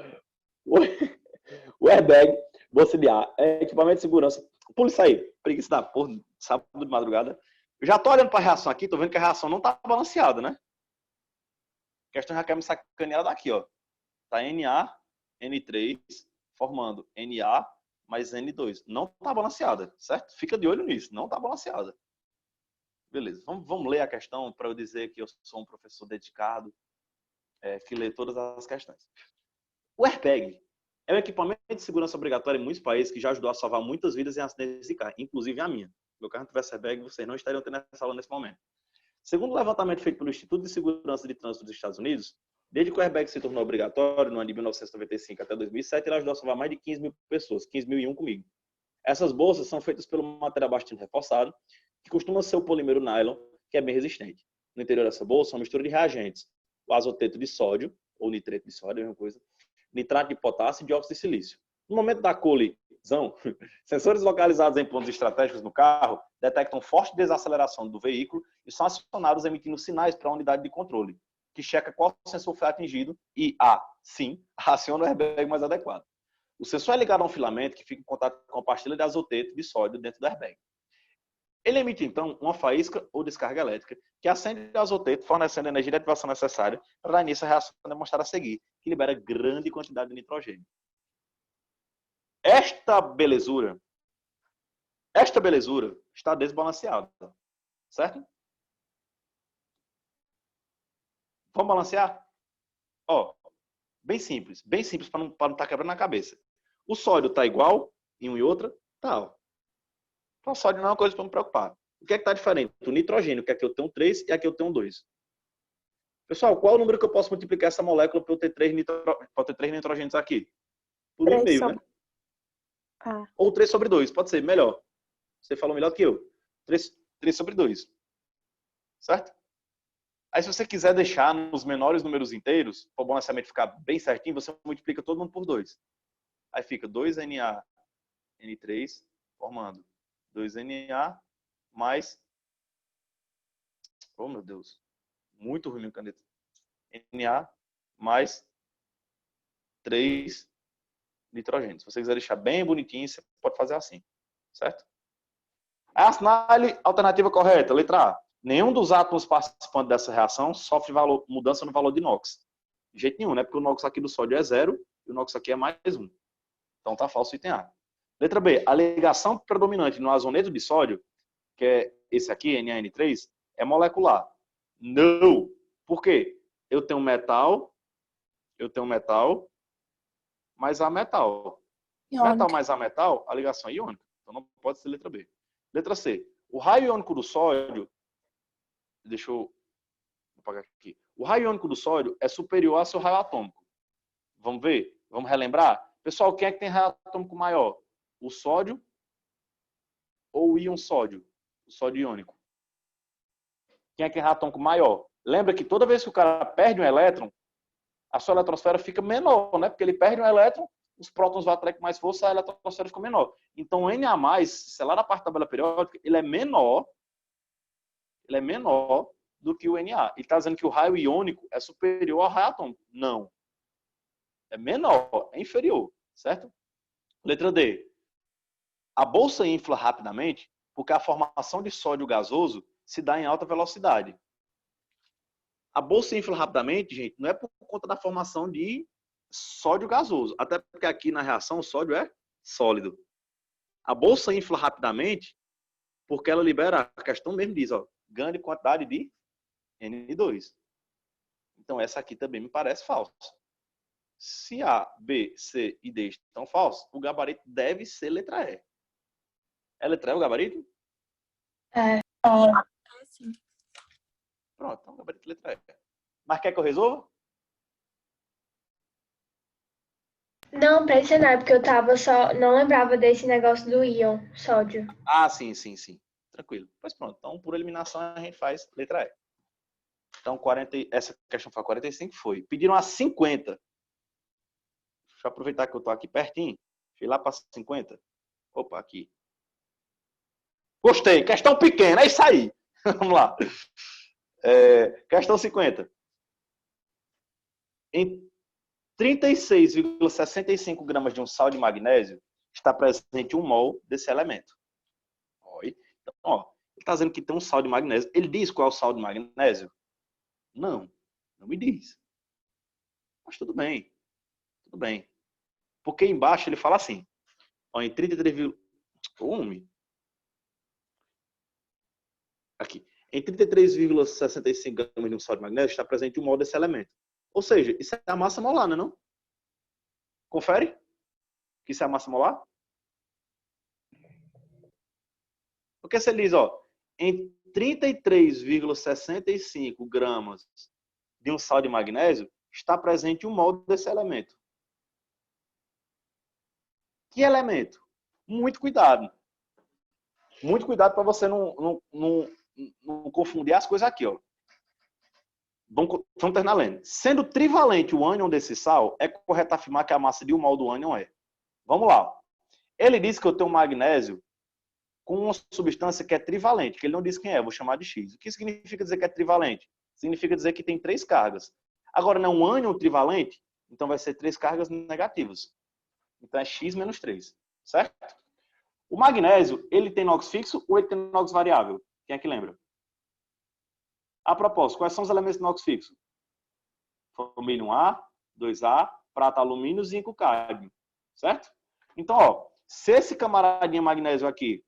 o airbag, bolsa de ar, equipamento de segurança. Pula isso aí, preguiça da porra, sábado de madrugada. Eu já tô olhando para a reação aqui, tô vendo que a reação não tá balanceada, né? A questão já quer me sacanear daqui, ó. Tá Na, N3, formando Na mais N2. Não tá balanceada, certo? Fica de olho nisso, não tá balanceada. Beleza, vamos ler a questão para eu dizer que eu sou um professor dedicado, que lê todas as questões. O airbag é um equipamento de segurança obrigatório em muitos países que já ajudou a salvar muitas vidas em acidentes de carro, inclusive a minha. Se meu carro não tivesse airbag, vocês não estariam tendo essa aula nesse momento. Segundo o levantamento feito pelo Instituto de Segurança de Trânsito dos Estados Unidos, desde que o airbag se tornou obrigatório, no ano de 1995 até 2007, ele ajudou a salvar mais de 15 mil pessoas, 15.001 comigo. Essas bolsas são feitas pelo material bastante reforçado, que costuma ser o polímero nylon, que é bem resistente. No interior dessa bolsa, uma mistura de reagentes, o azoteto de sódio, ou nitreto de sódio, é a mesma coisa, nitrato de potássio e dióxido de silício. No momento da colisão, sensores localizados em pontos estratégicos no carro detectam forte desaceleração do veículo e são acionados emitindo sinais para a unidade de controle. que checa qual sensor foi atingido e A, sim, aciona o airbag mais adequado. O sensor é ligado a um filamento que fica em contato com a pastilha de azoteto de sódio dentro do airbag. Ele emite, então, uma faísca ou descarga elétrica que acende o azoteto, fornecendo a energia de ativação necessária para dar início à reação demonstrada a seguir, que libera grande quantidade de nitrogênio. Esta belezura está desbalanceada, certo? Vamos balancear? Ó, bem simples para não estar quebrando na cabeça. O sódio está igual em um e outra? Tá. Ó. Então, o sódio não é uma coisa para me preocupar. O que é que está diferente? O nitrogênio, que aqui eu tenho 3 e aqui eu tenho 2. Pessoal, qual é o número que eu posso multiplicar essa molécula para eu ter 3 nitrogênios aqui? Por 1,5, né? Ah. Ou 3 sobre 2, pode ser, melhor. Você falou melhor que eu. 3 sobre 2. Certo? Aí, se você quiser deixar nos menores números inteiros, para o balanceamento ficar bem certinho, você multiplica todo mundo por 2. Aí fica 2NaN3, formando 2Na mais... Oh, meu Deus. Muito ruim minha caneta. Na mais 3 nitrogênios. Se você quiser deixar bem bonitinho, você pode fazer assim. Certo? Assinale a alternativa correta. Letra A. Nenhum dos átomos participantes dessa reação sofre mudança no valor de NOx. De jeito nenhum, né? Porque o NOx aqui do sódio é 0 e o NOx aqui é mais 1. Então tá falso o item A. Letra B. A ligação predominante no azoneto de sódio, que é esse aqui, NaN3, é molecular. Não. Por quê? Eu tenho metal mais a metal. Metal mais a metal, a ligação é iônica. Então não pode ser letra B. Letra C. O raio iônico do sódio, deixa eu apagar aqui. O raio iônico do sódio é superior ao seu raio atômico. Vamos ver? Vamos relembrar? Pessoal, quem é que tem raio atômico maior? O sódio ou o íon sódio? O sódio iônico. Quem é que tem raio atômico maior? Lembra que toda vez que o cara perde um elétron, a sua eletrosfera fica menor, né? Porque ele perde um elétron, os prótons vão atrair com mais força, a eletrosfera fica menor. Então, o Na+, se é lá na parte da tabela periódica, ele é menor do que o Na. Ele está dizendo que o raio iônico é superior ao raio atômico. Não. É menor, é inferior, certo? Letra D. A bolsa infla rapidamente porque a formação de sódio gasoso se dá em alta velocidade. A bolsa infla rapidamente, gente, não é por conta da formação de sódio gasoso. Até porque aqui na reação o sódio é sólido. A bolsa infla rapidamente porque ela libera, a questão mesmo diz, ó, grande quantidade de N2. Então essa aqui também me parece falsa. Se A, B, C e D estão falsos, o gabarito deve ser letra E. É letra E o gabarito? É. Sim. Pronto, então o gabarito letra E. Mas quer que eu resolva? Não, precisa não, é porque eu tava só. Não lembrava desse negócio do íon, sódio. Ah, sim. Tranquilo. Pois pronto. Então, por eliminação, a gente faz letra E. Então, essa questão foi 45, foi. Pediram a 50. Deixa eu aproveitar que eu tô aqui pertinho. Fui lá para 50. Opa, aqui. Gostei. Questão pequena, é isso aí. Vamos lá. Questão 50. Em 36,65 gramas de um sal de magnésio está presente 1 mol desse elemento. Então, ó, ele está dizendo que tem um sal de magnésio. Ele diz qual é o sal de magnésio? Não me diz. Mas tudo bem. Porque embaixo ele fala assim, ó, em 33,... Aqui. Em 33,65 gramas de um sal de magnésio está presente 1 mol desse elemento. Ou seja, isso é a massa molar, não é não? Confere? Que isso é a massa molar? Porque se ele diz, ó, em 33,65 gramas de um sal de magnésio está presente 1 mol desse elemento. Que elemento? Muito cuidado. Muito cuidado para você não confundir as coisas aqui, ó. Vamos terminar lendo. Sendo trivalente o ânion desse sal, é correto afirmar que a massa de 1 mol do ânion é. Vamos lá. Ele disse que eu tenho magnésio com uma substância que é trivalente, que ele não disse quem é, vou chamar de X. O que significa dizer que é trivalente? significa dizer que tem 3 cargas. Agora, não é um ânion trivalente, então vai ser 3 cargas negativas. Então é X menos 3, certo? O magnésio, ele tem NOx fixo ou ele tem NOx variável? Quem é que lembra? A propósito, quais são os elementos de NOx fixo? Formílio 1A, 2A, prata, alumínio, zinco, cádmio, certo? Então, ó, se esse camaradinha magnésio aqui,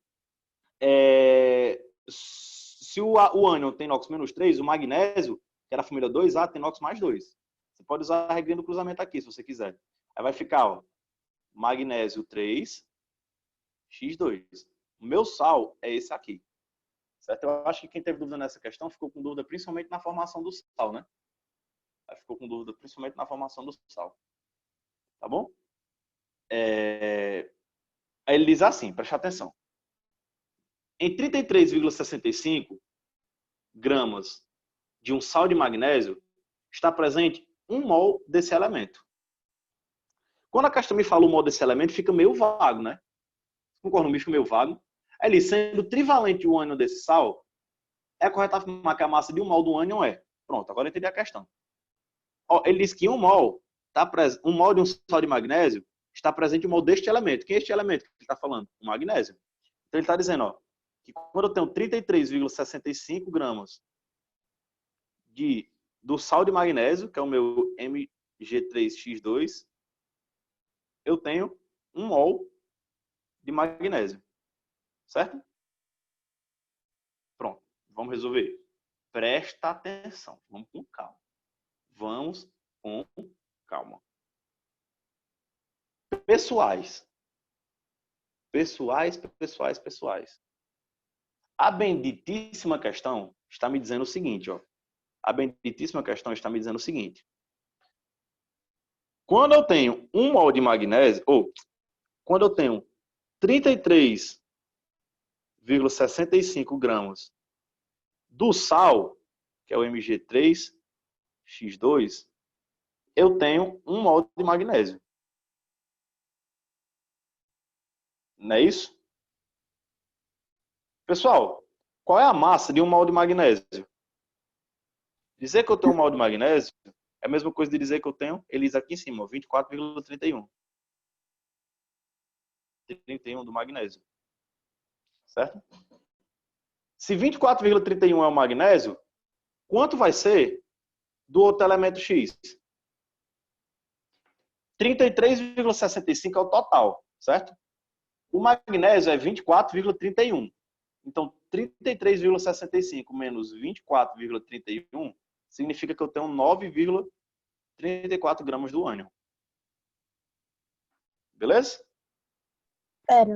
se o ânion tem NOx menos 3, o magnésio, que era a família 2A, tem NOx mais 2. Você pode usar a regrinha do cruzamento aqui, se você quiser. Aí vai ficar, ó, magnésio 3, X2. O meu sal é esse aqui. Certo? Eu acho que quem teve dúvida nessa questão ficou com dúvida principalmente na formação do sal, né? Ficou com dúvida principalmente na formação do sal. Tá bom? Aí ele diz assim, preste atenção. Em 33,65 gramas de um sal de magnésio, está presente 1 mol desse elemento. Quando a questão me fala o mol desse elemento, fica meio vago, né? Concordo comigo, fica meio vago. Ele, sendo trivalente o ânion desse sal, é correto afirmar que a massa de 1 mol do ânion é. Pronto, agora eu entendi a questão. Ó, ele diz que 1 mol de um sal de magnésio está presente 1 mol deste elemento. Quem é este elemento que ele está falando? O magnésio. Então ele está dizendo, ó, que quando eu tenho 33,65 gramas do sal de magnésio, que é o meu Mg3X2, eu tenho 1 mol de magnésio. Certo? Pronto. Vamos resolver. Presta atenção. Vamos com calma. Vamos com calma. Pessoais. A benditíssima questão está me dizendo o seguinte, ó. A benditíssima questão está me dizendo o seguinte. Quando eu tenho 1 mol de magnésio, ou quando eu tenho 33,65 gramas do sal, que é o Mg3X2, eu tenho 1 mol de magnésio. Não é isso? Pessoal, qual é a massa de 1 mol de magnésio? Dizer que eu tenho 1 mol de magnésio é a mesma coisa de dizer que eu tenho, ele diz aqui em cima, 24,31. 31 do magnésio. Certo? Se 24,31 é o magnésio, quanto vai ser do outro elemento X? 33,65 é o total, certo? O magnésio é 24,31. Então, 33,65 menos 24,31 significa que eu tenho 9,34 gramas do ânion. Beleza? Pera,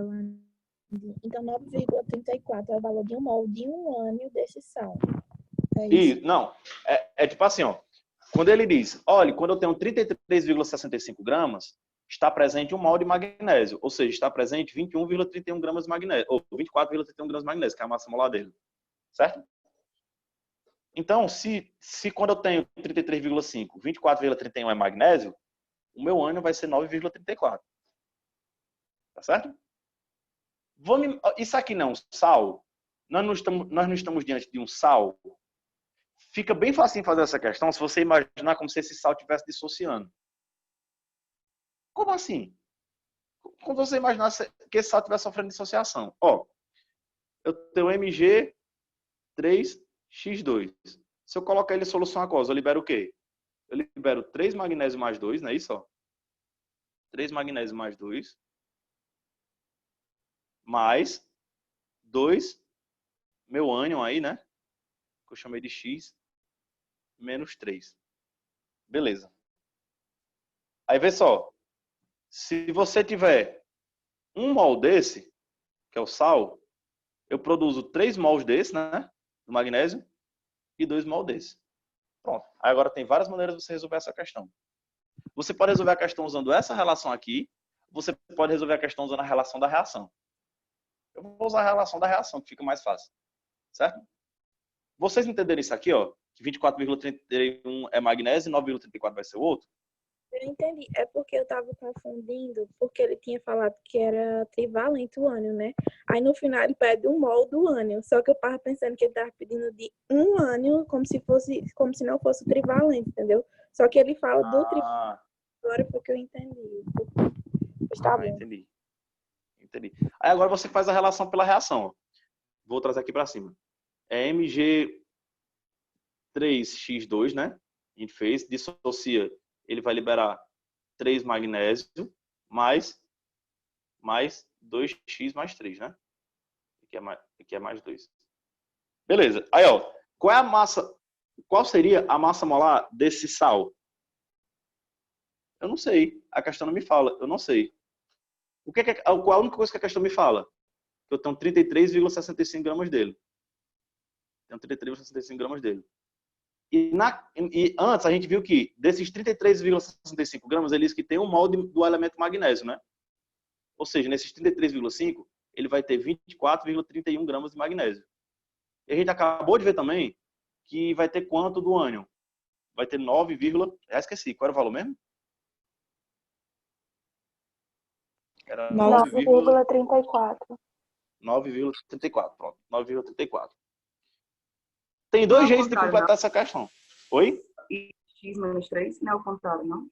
então 9,34 é o valor de 1 mol de um ânion desse sal. É isso? Não, é tipo assim, ó. Quando ele diz, olha, quando eu tenho 33,65 gramas, está presente 1 mol de magnésio, ou seja, está presente 21,31 gramas de magnésio, ou 24,31 gramas de magnésio, que é a massa molar dele. Certo? Então, se quando eu tenho 33,5, 24,31 é magnésio, o meu ânion vai ser 9,34. Tá certo? Isso aqui não é um sal? Nós não estamos diante de um sal? Fica bem fácil fazer essa questão se você imaginar como se esse sal estivesse dissociando. Como assim? Como você imaginasse que esse sal estivesse sofrendo dissociação? Ó, eu tenho Mg3X2. Se eu colocar ele em solução aquosa, eu libero o quê? Eu libero 3 magnésio mais 2, não é isso? Ó? 3 magnésio mais 2. Mais 2, meu ânion aí, né? Que eu chamei de X, menos 3. Beleza. Aí vê só. Se você tiver 1 mol desse, que é o sal, eu produzo 3 mols desse, né? Do magnésio, e 2 mols desse. Pronto. Aí agora tem várias maneiras de você resolver essa questão. Você pode resolver a questão usando essa relação aqui, você pode resolver a questão usando a relação da reação. Eu vou usar a relação da reação, que fica mais fácil. Certo? Vocês entenderam isso aqui, ó? Que 24,31 é magnésio e 9,34 vai ser o outro? Eu entendi. É porque eu tava confundindo, porque ele tinha falado que era trivalente o ânion, né? Aí no final ele pede um mol do ânion. Só que eu tava pensando que ele tava pedindo de um ânion como se não fosse o trivalente, entendeu? Só que ele fala do trivalente. Ah, Agora foi que eu entendi. Mas tá bom. entendi. Entendi. Aí agora você faz a relação pela reação. Ó. Vou trazer aqui para cima. É Mg3x2, né? A gente fez, dissocia, ele vai liberar 3 magnésio mais 2x mais 3, né? Aqui é mais 2. Beleza. Aí, ó, qual seria a massa molar desse sal? Eu não sei. A questão não me fala. Eu não sei. Qual a única coisa que a questão me fala? Que eu tenho 33,65 gramas dele. Tenho 33,65 gramas dele. E antes a gente viu que desses 33,65 gramas, ele diz que tem um mol do elemento magnésio, né? Ou seja, nesses 33,5, ele vai ter 24,31 gramas de magnésio. E a gente acabou de ver também que vai ter quanto do ânion? Vai ter 9, já esqueci. Qual era o valor mesmo? Era 9,34. 9,34. Pronto, 9,34. Tem dois jeitos de completar essa questão. Oi? E x menos 3, não é o contrário, não?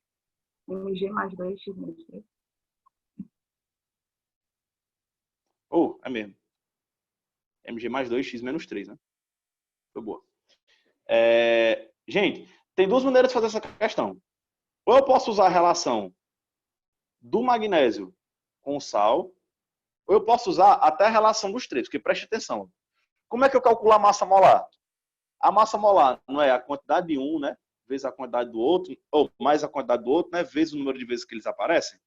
Mg mais 2, x menos 3. É mesmo. Mg mais 2, x menos 3, né? Foi boa. Gente, tem duas maneiras de fazer essa questão. Ou eu posso usar a relação do magnésio com o sal, ou eu posso usar até a relação dos três, porque preste atenção. Como é que eu calculo a massa molar? A massa molar não é a quantidade de um, né? Vezes a quantidade do outro, ou mais a quantidade do outro, né? Vezes o número de vezes que eles aparecem.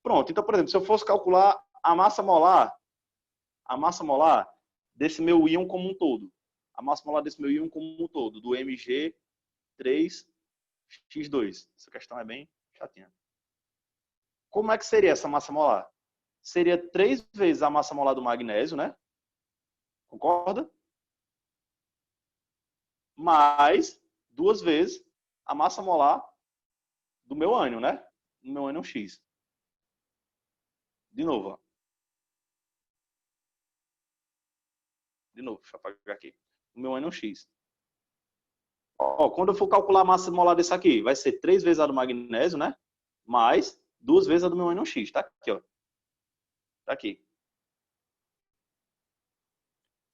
Pronto. Então, por exemplo, se eu fosse calcular a massa molar desse meu íon como um todo. A massa molar desse meu íon como um todo, do Mg3x2. Essa questão é bem chatinha. Como é que seria essa massa molar? Seria 3 vezes a massa molar do magnésio, né? Concorda? Mais 2 vezes a massa molar do meu ânion, né? Do meu ânion X. De novo, ó. De novo, deixa eu apagar aqui. O meu ânion X. Ó, quando eu for calcular a massa molar desse aqui, vai ser 3 vezes a do magnésio, né? Mais 2 vezes a do meu ânion X. Tá aqui, ó. Tá aqui.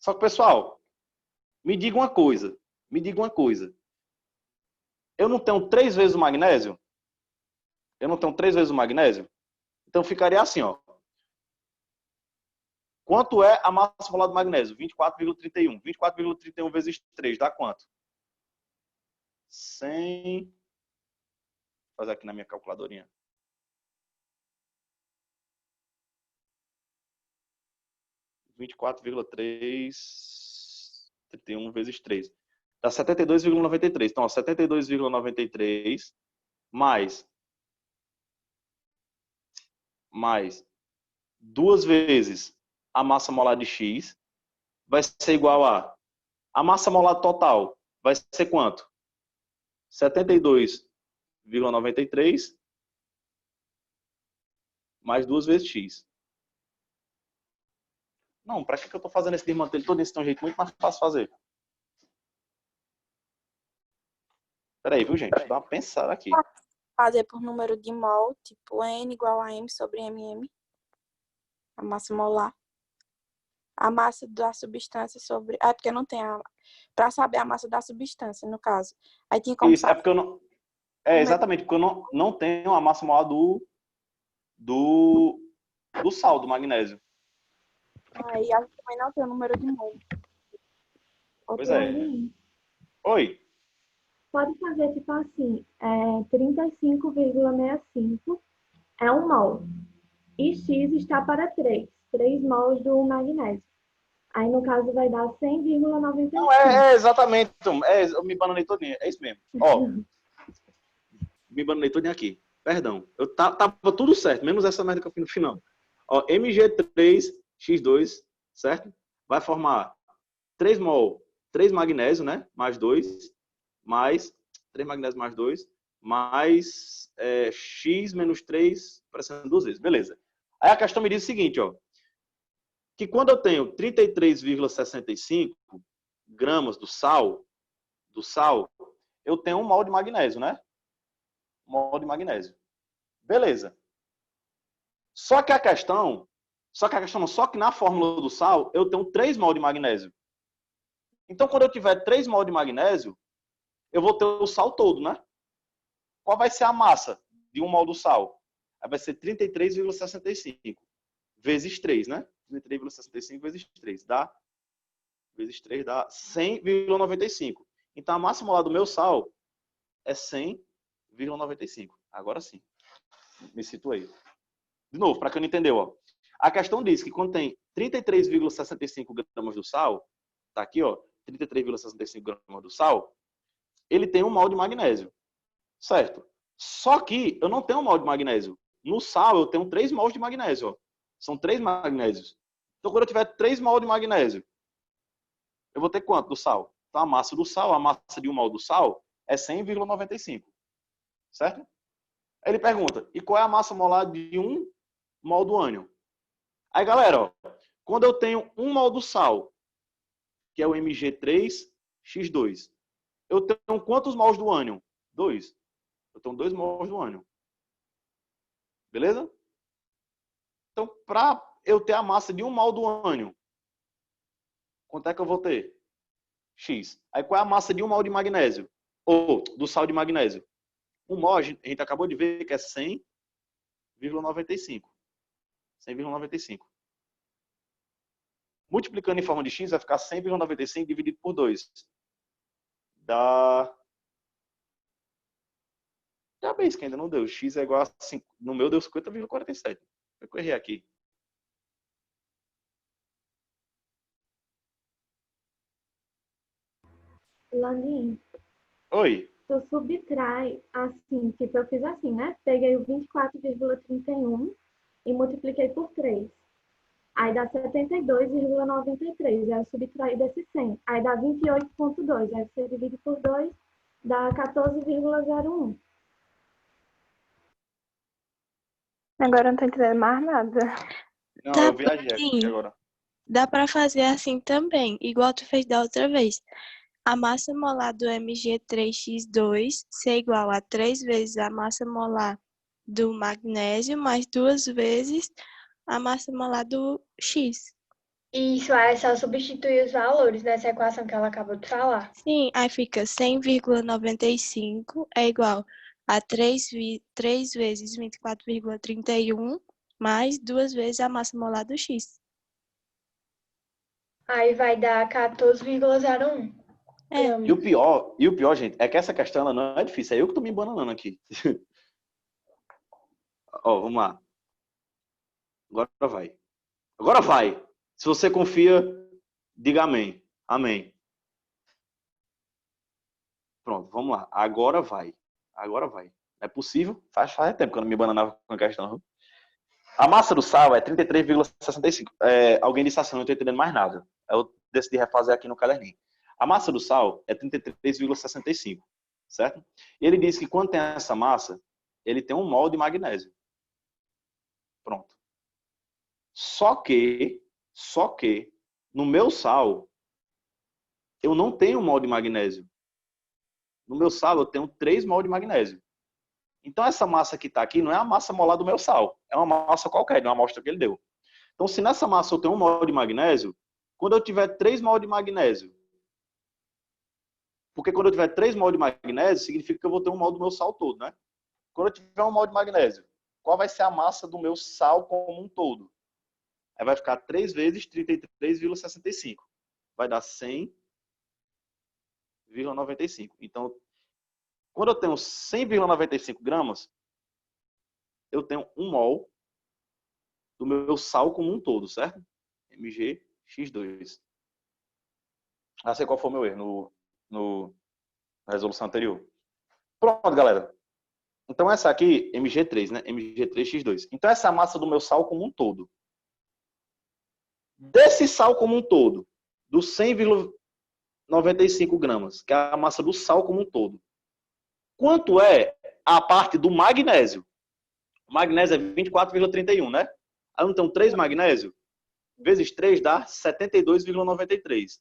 Só que, pessoal, me diga uma coisa. Eu não tenho 3 vezes o magnésio? Então ficaria assim, ó. Quanto é a massa molar do magnésio? 24,31. 24,31 vezes 3 dá quanto? 100. Vou fazer aqui na minha calculadorinha. (24,331 vezes 3) dá 72,93. Então, 72,93 mais 2 vezes a massa molar de X vai ser igual a massa molar total vai ser quanto? 72,93 mais 2 vezes X. Não, para que eu estou fazendo esse desmantelo todo? Esse tem um jeito muito mais fácil de fazer. Peraí, viu, gente? Dá uma pensada aqui. Fazer por número de mol, tipo N igual a M sobre MM. A massa molar. A massa da substância sobre... porque não tem a... Para saber a massa da substância, no caso. Aí tem como... Isso, é porque eu não... exatamente, porque eu não tenho a massa molar do sal, do magnésio. Aí a gente também não tem o número de mol. Pois é. Oi. Pode fazer tipo assim, 35,65 é 1 mol. E X está para 3 mols do magnésio. Aí, no caso, vai dar 100,95. Não, exatamente. Eu me bananei todinho. É isso mesmo. Ó, me bananei todinho aqui. Perdão. Eu tava tudo certo, menos essa merda que eu fiz no final. Ó, Mg3x2, certo? Vai formar 3 mol, 3 magnésio, né? Mais 2, mais 3 magnésio mais 2, mais x menos 3 aparecendo 2 vezes. Beleza. Aí a questão me diz o seguinte, ó, que quando eu tenho 33,65 gramas do sal, eu tenho 1 mol de magnésio, né? 1 mol de magnésio. Beleza. Só que na fórmula do sal, eu tenho 3 mol de magnésio. Então, quando eu tiver 3 mol de magnésio, eu vou ter o sal todo, né? Qual vai ser a massa de 1 mol do sal? Aí vai ser 33,65 vezes 3, né? 33,65 vezes 3 vezes 3 dá 100,95. Então, a massa molar do meu sal é 100,95. Agora sim. Me situei. De novo, para quem não entendeu, ó. A questão diz que quando tem 33,65 gramas do sal, tá aqui, ó, 33,65 gramas do sal, ele tem 1 mol de magnésio. Certo? Só que eu não tenho 1 mol de magnésio. No sal, eu tenho 3 mols de magnésio, ó. São 3 magnésios. Então, quando eu tiver 3 mol de magnésio, eu vou ter quanto do sal? Então, a massa do sal, a massa de 1 mol do sal é 100,95. Certo? Aí ele pergunta, e qual é a massa molar de 1 mol do ânion? Aí, galera, ó, quando eu tenho 1 mol do sal, que é o Mg3x2, eu tenho quantos mols do ânion? 2. Eu tenho 2 mols do ânion. Beleza? Então, para eu ter a massa de 1 mol do ânion, quanto é que eu vou ter? X. Aí, qual é a massa de 1 mol de magnésio? Ou do sal de magnésio? 1 mol, a gente acabou de ver que é 100,95. 100,95. Multiplicando em forma de x, vai ficar 100,95 dividido por 2. Dá... Já bem, isso que ainda não deu. X é igual a 5. No meu deu 50,47. Foi que eu errei aqui. Laninho, Oi. tu subtrai assim, tipo, eu fiz assim, né? Peguei o 24,31 e multipliquei por 3. Aí dá 72,93. Aí eu subtraí desse 100. Aí dá 28,2. Aí você divide por 2, dá 14,01. Agora eu não tô entendendo mais nada. Não, Dá eu viajei aqui sim. agora. Dá para fazer assim também, igual tu fez da outra vez. A massa molar do Mg3x2 ser igual a 3 vezes a massa molar do magnésio, mais 2 vezes a massa molar do X. Isso, aí é só substituir os valores nessa equação que ela acabou de falar. Sim, aí fica 100,95 é igual a 3 vezes 24,31 mais 2 vezes a massa molar do X. Aí vai dar 14,01. É. E o pior, gente, é que essa questão ela não é difícil. É eu que tô me embananando aqui. Ó, vamos lá. Agora vai. Agora vai. Se você confia, diga amém. Amém. Pronto, vamos lá. Agora vai. Agora vai. É possível? Faz tempo que eu não me bananava com a questão. A massa do sal é 33,65. Alguém disse assim, não estou entendendo mais nada. Eu decidi refazer aqui no caderninho. A massa do sal é 33,65, certo? E ele diz que quando tem essa massa, ele tem 1 mol de magnésio. Pronto. Só que, no meu sal, eu não tenho 1 mol de magnésio. No meu sal, eu tenho 3 mol de magnésio. Então, essa massa que está aqui não é a massa molar do meu sal. É uma massa qualquer, de uma amostra que ele deu. Então, se nessa massa eu tenho 1 mol de magnésio, quando eu tiver 3 mol de magnésio, porque quando eu tiver 3 mol de magnésio, significa que eu vou ter 1 mol do meu sal todo, né? Quando eu tiver 1 mol de magnésio, qual vai ser a massa do meu sal como um todo? Aí vai ficar 3 vezes 33,65. Vai dar 100,95. Então, quando eu tenho 100,95 gramas, eu tenho 1 mol do meu sal como um todo, certo? MgX2. Ah, sei qual foi o meu erro na resolução anterior. Pronto, galera. Então, essa aqui, Mg3, né? Mg3x2. Então, essa é a massa do meu sal como um todo. Desse sal como um todo, dos 100,95 gramas, que é a massa do sal como um todo, quanto é a parte do magnésio. O magnésio é 24,31, né? Aí eu não tenho 3 magnésio? Vezes 3 dá 72,93.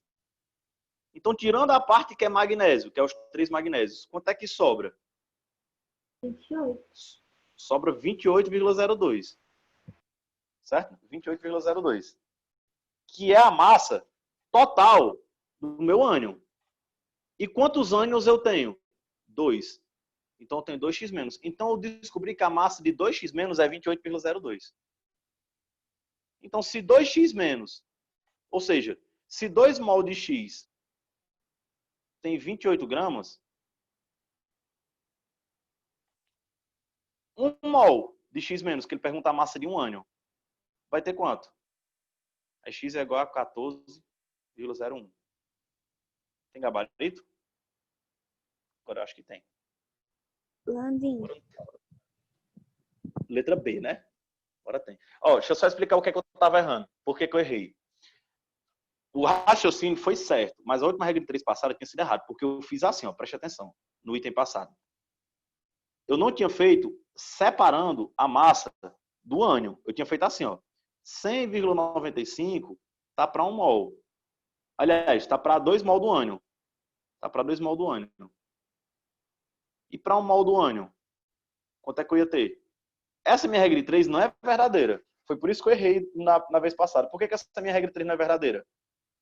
Então, tirando a parte que é magnésio, que é os 3 magnésios, quanto é que sobra? 28. Sobra 28,02. Certo? 28,02. Que é a massa total do meu ânion. E quantos ânions eu tenho? 2. Então, eu tenho 2x menos. Então, eu descobri que a massa de 2x menos é 28,02. Então, se 2x menos, ou seja, se 2 mol de x tem 28 gramas, 1 mol de x menos, que ele pergunta a massa de um ânion, vai ter quanto? Aí x é igual a 14,01. Tem gabarito? Agora eu acho que tem. Landinho. Letra B, né? Agora tem. Ó, deixa eu só explicar o que é que eu estava errando. Por que que eu errei? O raciocínio foi certo, mas a última regra de 3 passada tinha sido errado, porque eu fiz assim, ó, preste atenção, no item passado. Eu não tinha feito separando a massa do ânion. Eu tinha feito assim, ó, 100,95 tá para 1 mol. Aliás, tá para 2 mol do ânion. Tá para 2 mol do ânion. E para 1 mol do ânion, quanto é que eu ia ter? Essa minha regra de 3 não é verdadeira. Foi por isso que eu errei na vez passada. Por que que essa minha regra de 3 não é verdadeira?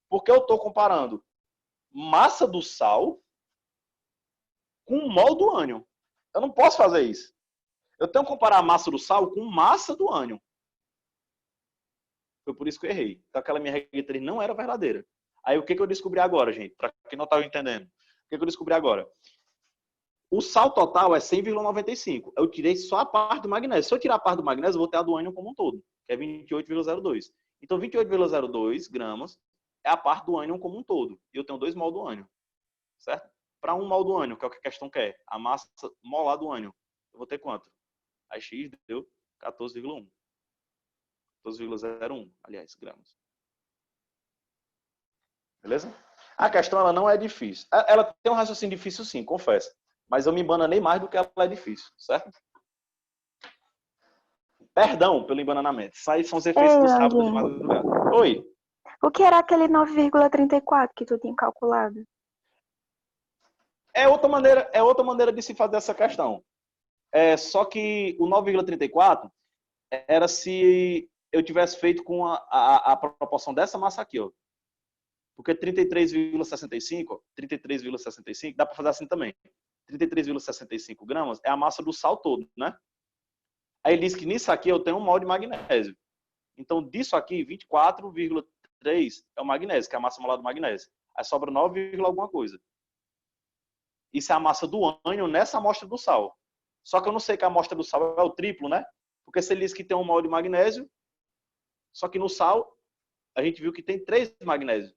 Porque eu estou comparando massa do sal com o mol do ânion. Eu não posso fazer isso. Eu tenho que comparar a massa do sal com massa do ânion. Foi por isso que eu errei. Então aquela minha regra de 3 não era verdadeira. Aí o que eu descobri agora, gente? Para quem não estava entendendo. O que eu descobri agora? O sal total é 100,95. Eu tirei só a parte do magnésio. Se eu tirar a parte do magnésio, eu vou ter a do ânion como um todo, que é 28,02. Então 28,02 gramas é a parte do ânion como um todo. E eu tenho 2 mol do ânion. Certo? Para 1 mol do ânion, que é o que a questão quer, a massa molar do ânion, eu vou ter quanto? A X deu 14,1. 14,01, aliás, gramas. Beleza? A questão ela não é difícil. Ela tem um raciocínio difícil sim, confesso. Mas eu me embananei mais do que ela é difícil, certo? Perdão pelo embananamento. Isso aí são os efeitos dos sábados de madrugada. Oi. O que era aquele 9,34 que tu tinha calculado? É outra maneira de se fazer essa questão. Só que o 9,34 era se eu tivesse feito com a proporção dessa massa aqui, ó. Porque 33,65, dá para fazer assim também. 33,65 gramas é a massa do sal todo, né? Aí ele diz que nisso aqui eu tenho 1 mol de magnésio. Então, disso aqui, 24,3 é o magnésio, que é a massa molar do magnésio. Aí sobra 9, alguma coisa. Isso é a massa do ânion nessa amostra do sal. Só que eu não sei que a amostra do sal é o triplo, né? Porque se ele diz que tem 1 mol de magnésio, só que no sal, a gente viu que tem 3 magnésios.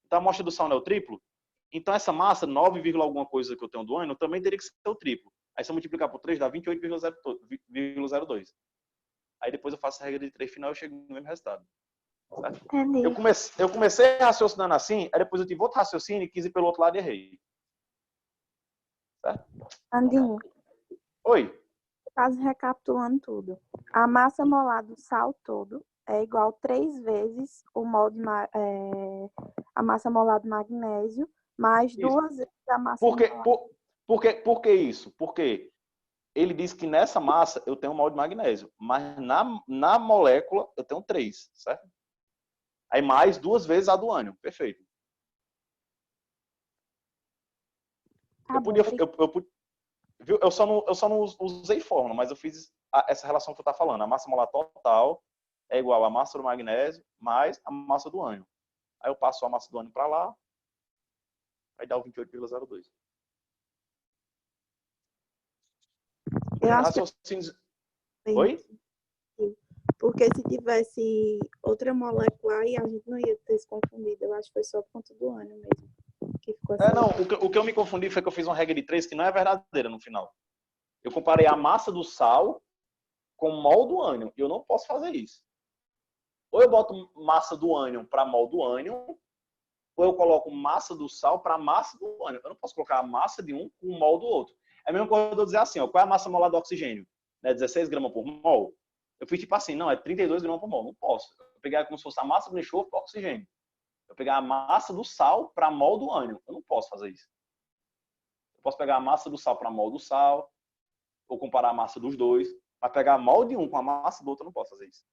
Então a amostra do sal não é o triplo. Então essa massa, 9, alguma coisa que eu tenho do ânion, também teria que ser o triplo. Aí se eu multiplicar por 3, dá 28,02. Aí depois eu faço a regra de 3 final e eu chego no mesmo resultado. Certo? Entendi. Eu comecei raciocinando assim, aí depois eu tive outro raciocínio e quis ir pelo outro lado e errei. Certo? Andinho, Oi. quase recapitulando tudo. A massa molar do sal todo é igual 3 vezes o mol de a massa molar do magnésio, mais Isso. 2 vezes a massa Por molar. Por que isso? Porque ele diz que nessa massa eu tenho 1 mol de magnésio, mas na molécula eu tenho 3, certo? Aí mais 2 vezes a do ânion. Perfeito. Tá Eu bom, podia, viu? Eu só não usei fórmula, mas eu fiz essa relação que eu estou falando. A massa molar total é igual à massa do magnésio mais a massa do ânion. Aí eu passo a massa do ânion para lá, aí dá o 28,02. Eu acho raciocínios... que... Oi? Porque se tivesse outra molécula aí, a gente não ia ter se confundido. Eu acho que foi só por conta do ânion mesmo. Que ficou assim. Não, o que eu me confundi foi que eu fiz uma regra de 3 que não é verdadeira no final. Eu comparei a massa do sal com o mol do ânion. E eu não posso fazer isso. Ou eu boto massa do ânion para mol do ânion, ou eu coloco massa do sal para massa do ânion. Eu não posso colocar a massa de um com o mol do outro. É a mesma coisa eu dizer assim, ó, qual é a massa molar do oxigênio? Né, 16 gramas por mol? Eu fiz tipo assim, não, é 32 gramas por mol. Não posso. Eu pegar como se fosse a massa do enxofre para oxigênio. Eu pegar a massa do sal para mol do ânion. Eu não posso fazer isso. Eu posso pegar a massa do sal para mol do sal, ou comparar a massa dos dois, mas pegar a mol de um com a massa do outro, eu não posso fazer isso.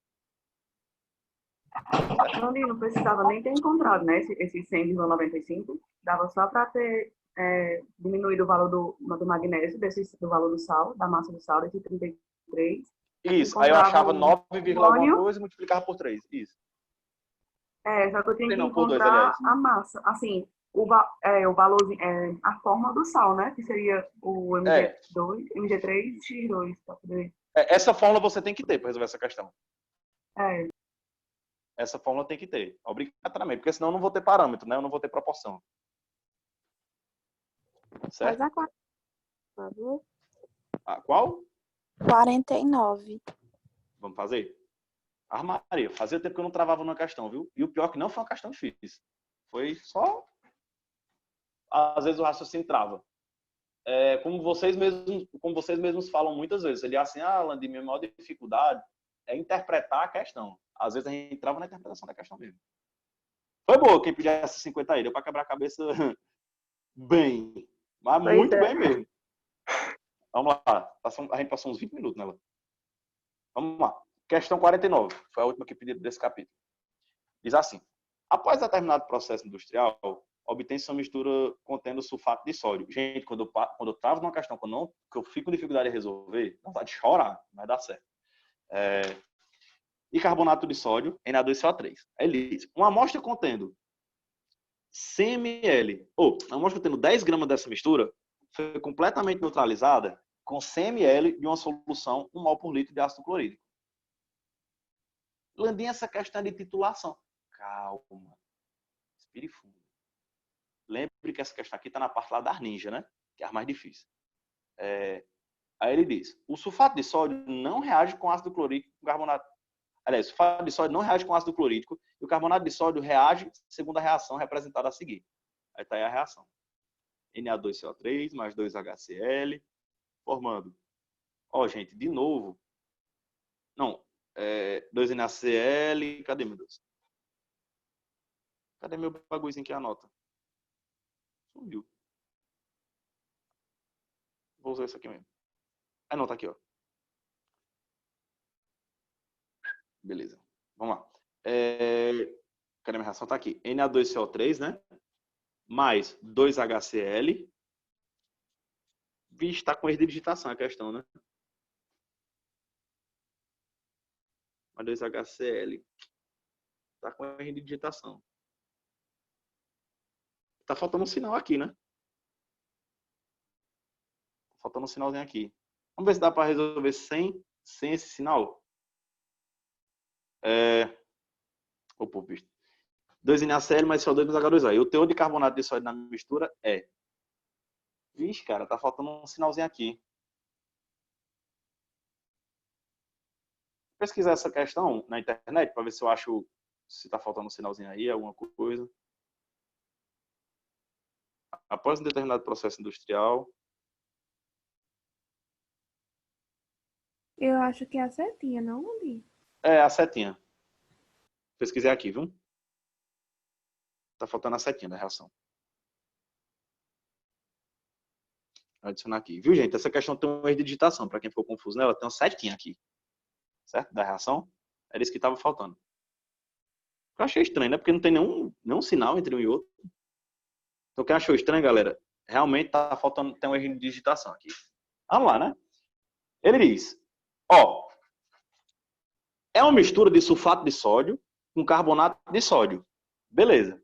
Não precisava nem ter encontrado, né? Esse 100,95. Dava só para ter diminuído o valor do magnésio, do valor do sal, da massa do sal, desse 33. Isso, aí eu achava 9, alguma coisa e multiplicava por 3. Isso. Só que eu tinha que encontrar a massa. Assim, o valorzinho, a forma do sal, né? Que seria o MG2, MG3 X2. Pra poder... Essa fórmula você tem que ter para resolver essa questão. Essa fórmula tem que ter, obrigatoriamente, porque senão eu não vou ter parâmetro, né? Eu não vou ter proporção. Certo? Faz a 4, por favor. A qual? 49. Vamos fazer? Armaria. Fazia tempo que eu não travava numa questão, viu? E o pior é que não foi uma questão difícil. Foi só... Às vezes o raciocínio trava. Como vocês mesmos falam muitas vezes. Ele é assim, Landim, minha maior dificuldade é interpretar a questão. Às vezes a gente trava na interpretação da questão mesmo. Foi boa quem pediu essa 50 aí. Deu para quebrar a cabeça bem. Mas muito bem mesmo. Vamos lá. A gente passou uns 20 minutos nela. Vamos lá. Questão 49. Foi a última que pedi desse capítulo. Diz assim. Após determinado processo industrial, obtém-se uma mistura contendo sulfato de sódio. Gente, quando eu travo numa questão que eu fico com dificuldade de resolver, não vai de chorar. Não vai dar certo. E carbonato de sódio, Na2CO3. Aí ele diz, uma amostra contendo 100 ml, uma amostra contendo 10 gramas dessa mistura, foi completamente neutralizada com 100 ml de uma solução 1 mol por litro de ácido clorídrico. Landim, essa questão de titulação. Calma. Respire fundo. Lembre que essa questão aqui está na parte lá da ninja, né? Que é a mais difícil. Aí ele diz, o sulfato de sódio não reage com ácido clorídrico com carbonato. Aliás, o sulfato de sódio não reage com ácido clorídrico e o carbonato de sódio reage segundo a reação representada a seguir. Aí está aí a reação. Na2CO3 mais 2HCl, formando. Gente, de novo. Não, 2NaCl, cadê, meu Deus? Cadê meu bagulhozinho que anota? Sumiu. Vou usar isso aqui mesmo. Não, tá aqui, ó. Beleza. Vamos lá. Cadê minha reação? Tá aqui. Na2CO3, né? Mais 2HCl. Vixe, tá com erro de digitação a questão, né? Mais 2HCl. Tá com erro de digitação. Tá faltando um sinal aqui, né? Tá faltando um sinalzinho aqui. Vamos ver se dá para resolver sem esse sinal. Opa, visto. 2NaCl mais CO2 mais H2O. E o teor de carbonato de sódio na mistura é... Vixe, cara, tá faltando um sinalzinho aqui. Vou pesquisar essa questão na internet para ver se eu acho se tá faltando um sinalzinho aí, alguma coisa. Após um determinado processo industrial... Eu acho que é a setinha, não, Landim? A setinha. Pesquisei aqui, viu? Tá faltando a setinha da reação. Vou adicionar aqui. Viu, gente? Essa questão tem um erro de digitação. Para quem ficou confuso nela, tem uma setinha aqui. Certo? Da reação. Era isso que estava faltando. Eu achei estranho, né? Porque não tem nenhum sinal entre um e outro. Então, quem achou estranho, galera, realmente tá faltando, tem um erro de digitação aqui. Vamos lá, né? Ele diz, é uma mistura de sulfato de sódio com carbonato de sódio. Beleza.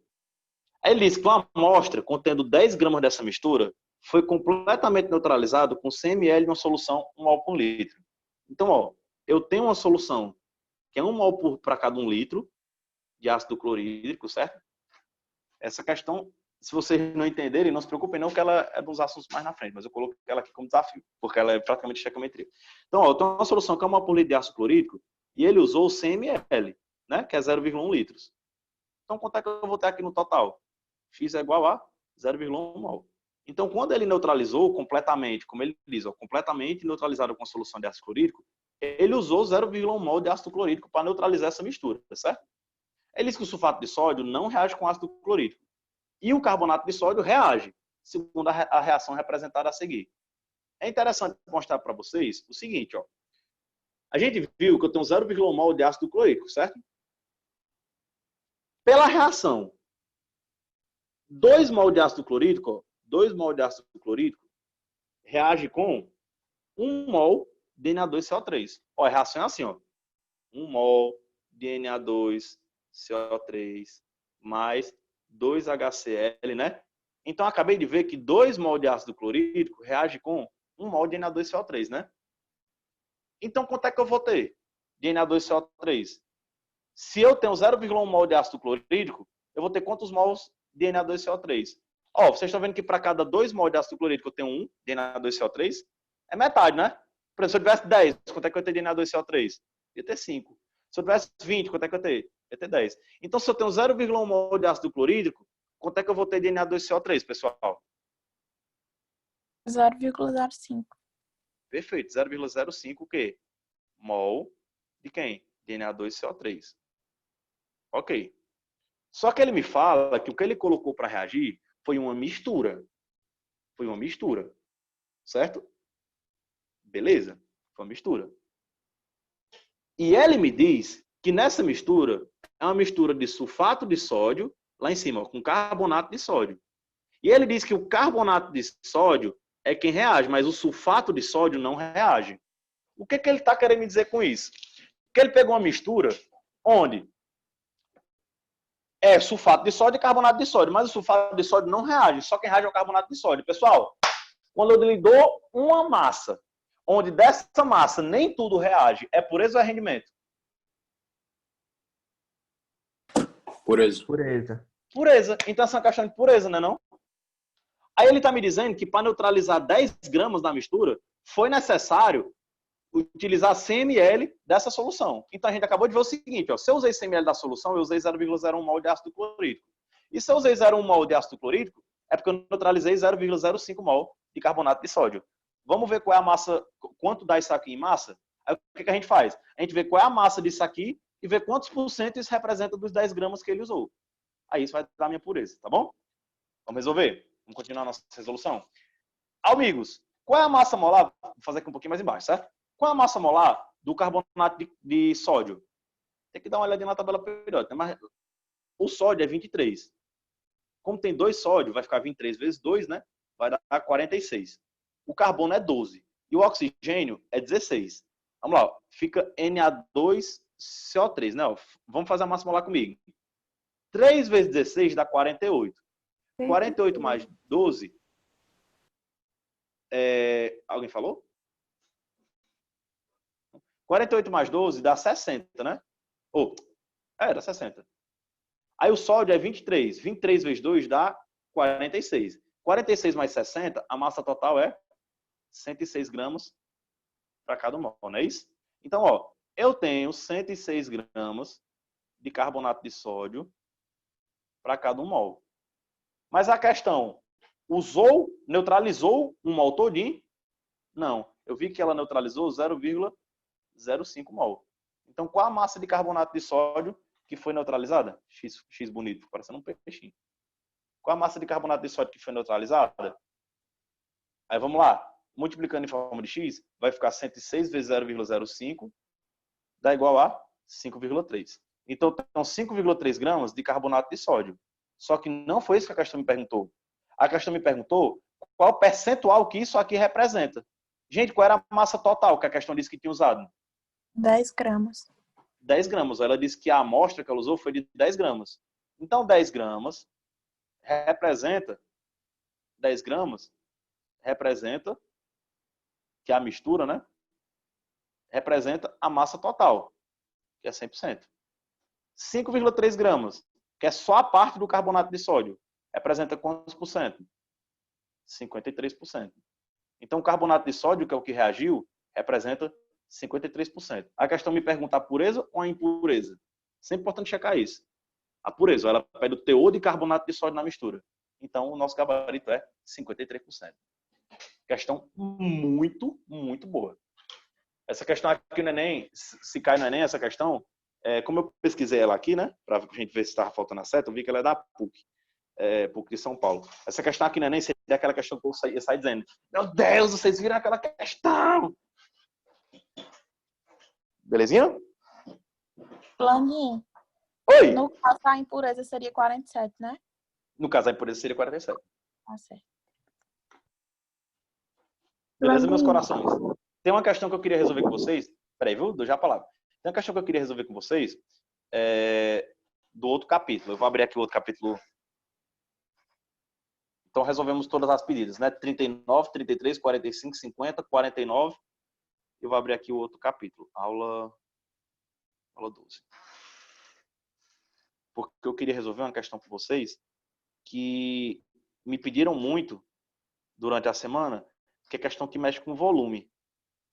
Aí ele diz que uma amostra contendo 10 gramas dessa mistura foi completamente neutralizado com 100 ml de uma solução 1 mol por litro. Então, eu tenho uma solução que é 1 mol para cada 1 litro de ácido clorídrico, certo? Essa questão, se vocês não entenderem, não se preocupem não, que ela é dos assuntos mais na frente, mas eu coloquei ela aqui como desafio, porque ela é praticamente estequiometria. Então, eu tenho uma solução que é 1 mol por litro de ácido clorídrico e ele usou 100 ml, né? Que é 0,1 litros. Então, quanto é que eu vou ter aqui no total? X é igual a 0,1 mol. Então, quando ele neutralizou completamente, como ele diz, ó, completamente neutralizado com solução de ácido clorídrico, ele usou 0,1 mol de ácido clorídrico para neutralizar essa mistura, certo? Ele diz que o sulfato de sódio não reage com ácido clorídrico. E o carbonato de sódio reage, segundo a reação representada a seguir. É interessante mostrar para vocês o seguinte, ó. A gente viu que eu tenho 0,1 mol de ácido clorídrico, certo? Pela reação, 2 mol de ácido clorídrico, ó, 2 mol de ácido clorídrico reage com 1 mol de Na2CO3. Ó, a reação é assim, ó. 1 mol de Na2CO3 mais 2HCl, né? Então, acabei de ver que 2 mol de ácido clorídrico reage com 1 mol de Na2CO3, né? Então, quanto é que eu vou ter de Na2CO3? Se eu tenho 0,1 mol de ácido clorídrico, eu vou ter quantos mols de Na2CO3? Ó, vocês estão vendo que para cada 2 mol de ácido clorídrico eu tenho 1 de Na2CO3? É metade, né? Por exemplo, se eu tivesse 10, quanto é que eu ia ter de Na2CO3? Ia ter 5. Se eu tivesse 20, quanto é que eu ia ter? Ia ter 10. Então, se eu tenho 0,1 mol de ácido clorídrico, quanto é que eu vou ter de Na2CO3, pessoal? 0,05. Perfeito. 0,05 o quê? Mol de quem? De Na2CO3. Ok. Só que ele me fala que o que ele colocou para reagir foi uma mistura. Foi uma mistura. Certo? Beleza? Foi uma mistura. E ele me diz que nessa mistura é uma mistura de sulfato de sódio, lá em cima, com carbonato de sódio. E ele diz que o carbonato de sódio é quem reage, mas o sulfato de sódio não reage. O que ele está querendo me dizer com isso? Que ele pegou uma mistura onde é sulfato de sódio e carbonato de sódio, mas o sulfato de sódio não reage, só quem reage é o carbonato de sódio. Pessoal, quando eu lhe dou uma massa, onde dessa massa nem tudo reage, é pureza ou é rendimento? Pureza. Pureza. Pureza. Então essa é uma questão de pureza, né não? Aí ele está me dizendo que para neutralizar 10 gramas da mistura, foi necessário utilizar 100 ml dessa solução. Então a gente acabou de ver o seguinte, ó, se eu usei 100 ml da solução, eu usei 0,01 mol de ácido clorídrico. E se eu usei 0,1 mol de ácido clorídrico, é porque eu neutralizei 0,05 mol de carbonato de sódio. Vamos ver qual é a massa, quanto dá isso aqui em massa? Aí o que a gente faz? A gente vê qual é a massa disso aqui e vê quantos por cento isso representa dos 10 gramas que ele usou. Aí isso vai dar a minha pureza, tá bom? Vamos resolver? Vamos continuar a nossa resolução? Amigos, qual é a massa molar? Vou fazer aqui um pouquinho mais embaixo, certo? Qual é a massa molar do carbonato de sódio? Tem que dar uma olhadinha na tabela periódica. Mas o sódio é 23. Como tem 2 sódio, vai ficar 23 vezes 2, né? Vai dar 46. O carbono é 12. E o oxigênio é 16. Vamos lá. Fica Na2CO3, né? Vamos fazer a massa molar comigo. 3 vezes 16 dá 48. 48 mais 12. Alguém falou? 48 mais 12 dá 60, né? Dá 60. Aí o sódio é 23. 23 vezes 2 dá 46. 46 mais 60, a massa total é 106 gramas para cada mol, não é isso? Então, ó, eu tenho 106 gramas de carbonato de sódio para cada mol. Mas a questão, neutralizou um mol todinho? Não. Eu vi que ela neutralizou 0,05 mol. Então, qual a massa de carbonato de sódio que foi neutralizada? X bonito, parecendo um peixinho. Qual a massa de carbonato de sódio que foi neutralizada? Aí vamos lá. Multiplicando em forma de X, vai ficar 106 vezes 0,05, dá igual a 5,3. Então, tem 5,3 gramas de carbonato de sódio. Só que não foi isso que a questão me perguntou. A questão me perguntou qual o percentual que isso aqui representa. Gente, qual era a massa total que a questão disse que tinha usado? 10 gramas. 10 gramas. Ela disse que a amostra que ela usou foi de 10 gramas. Então, 10 gramas representa que a mistura, né? Representa a massa total, que é 100%. 5,3 gramas, que é só a parte do carbonato de sódio, representa quantos por cento? 53%. Então, o carbonato de sódio, que é o que reagiu, representa 53%. A questão me pergunta a pureza ou a impureza? Sempre é importante checar isso. A pureza, ela pede o teor de carbonato de sódio na mistura. Então, o nosso gabarito é 53%. Questão muito, muito boa. Essa questão aqui no Enem, se cai no Enem, essa questão, como eu pesquisei ela aqui, né, para a gente ver se estava faltando a seta, eu vi que ela é da PUC, PUC de São Paulo. Essa questão aqui no Enem seria aquela questão que eu saí dizendo, meu Deus, vocês viram aquela questão? Belezinha? Landinho, Oi! no caso, a impureza seria 47, né? No caso, a impureza seria 47. Tá certo. Beleza, meus corações? Tem uma questão que eu queria resolver com vocês. Peraí, viu? Dou já a palavra. Tem uma questão que eu queria resolver com vocês do outro capítulo. Eu vou abrir aqui o outro capítulo. Então, resolvemos todas as pedidas, né? 39, 33, 45, 50, 49. Eu vou abrir aqui o outro capítulo. Aula 12. Porque eu queria resolver uma questão com vocês que me pediram muito durante a semana, que é questão que mexe com volume.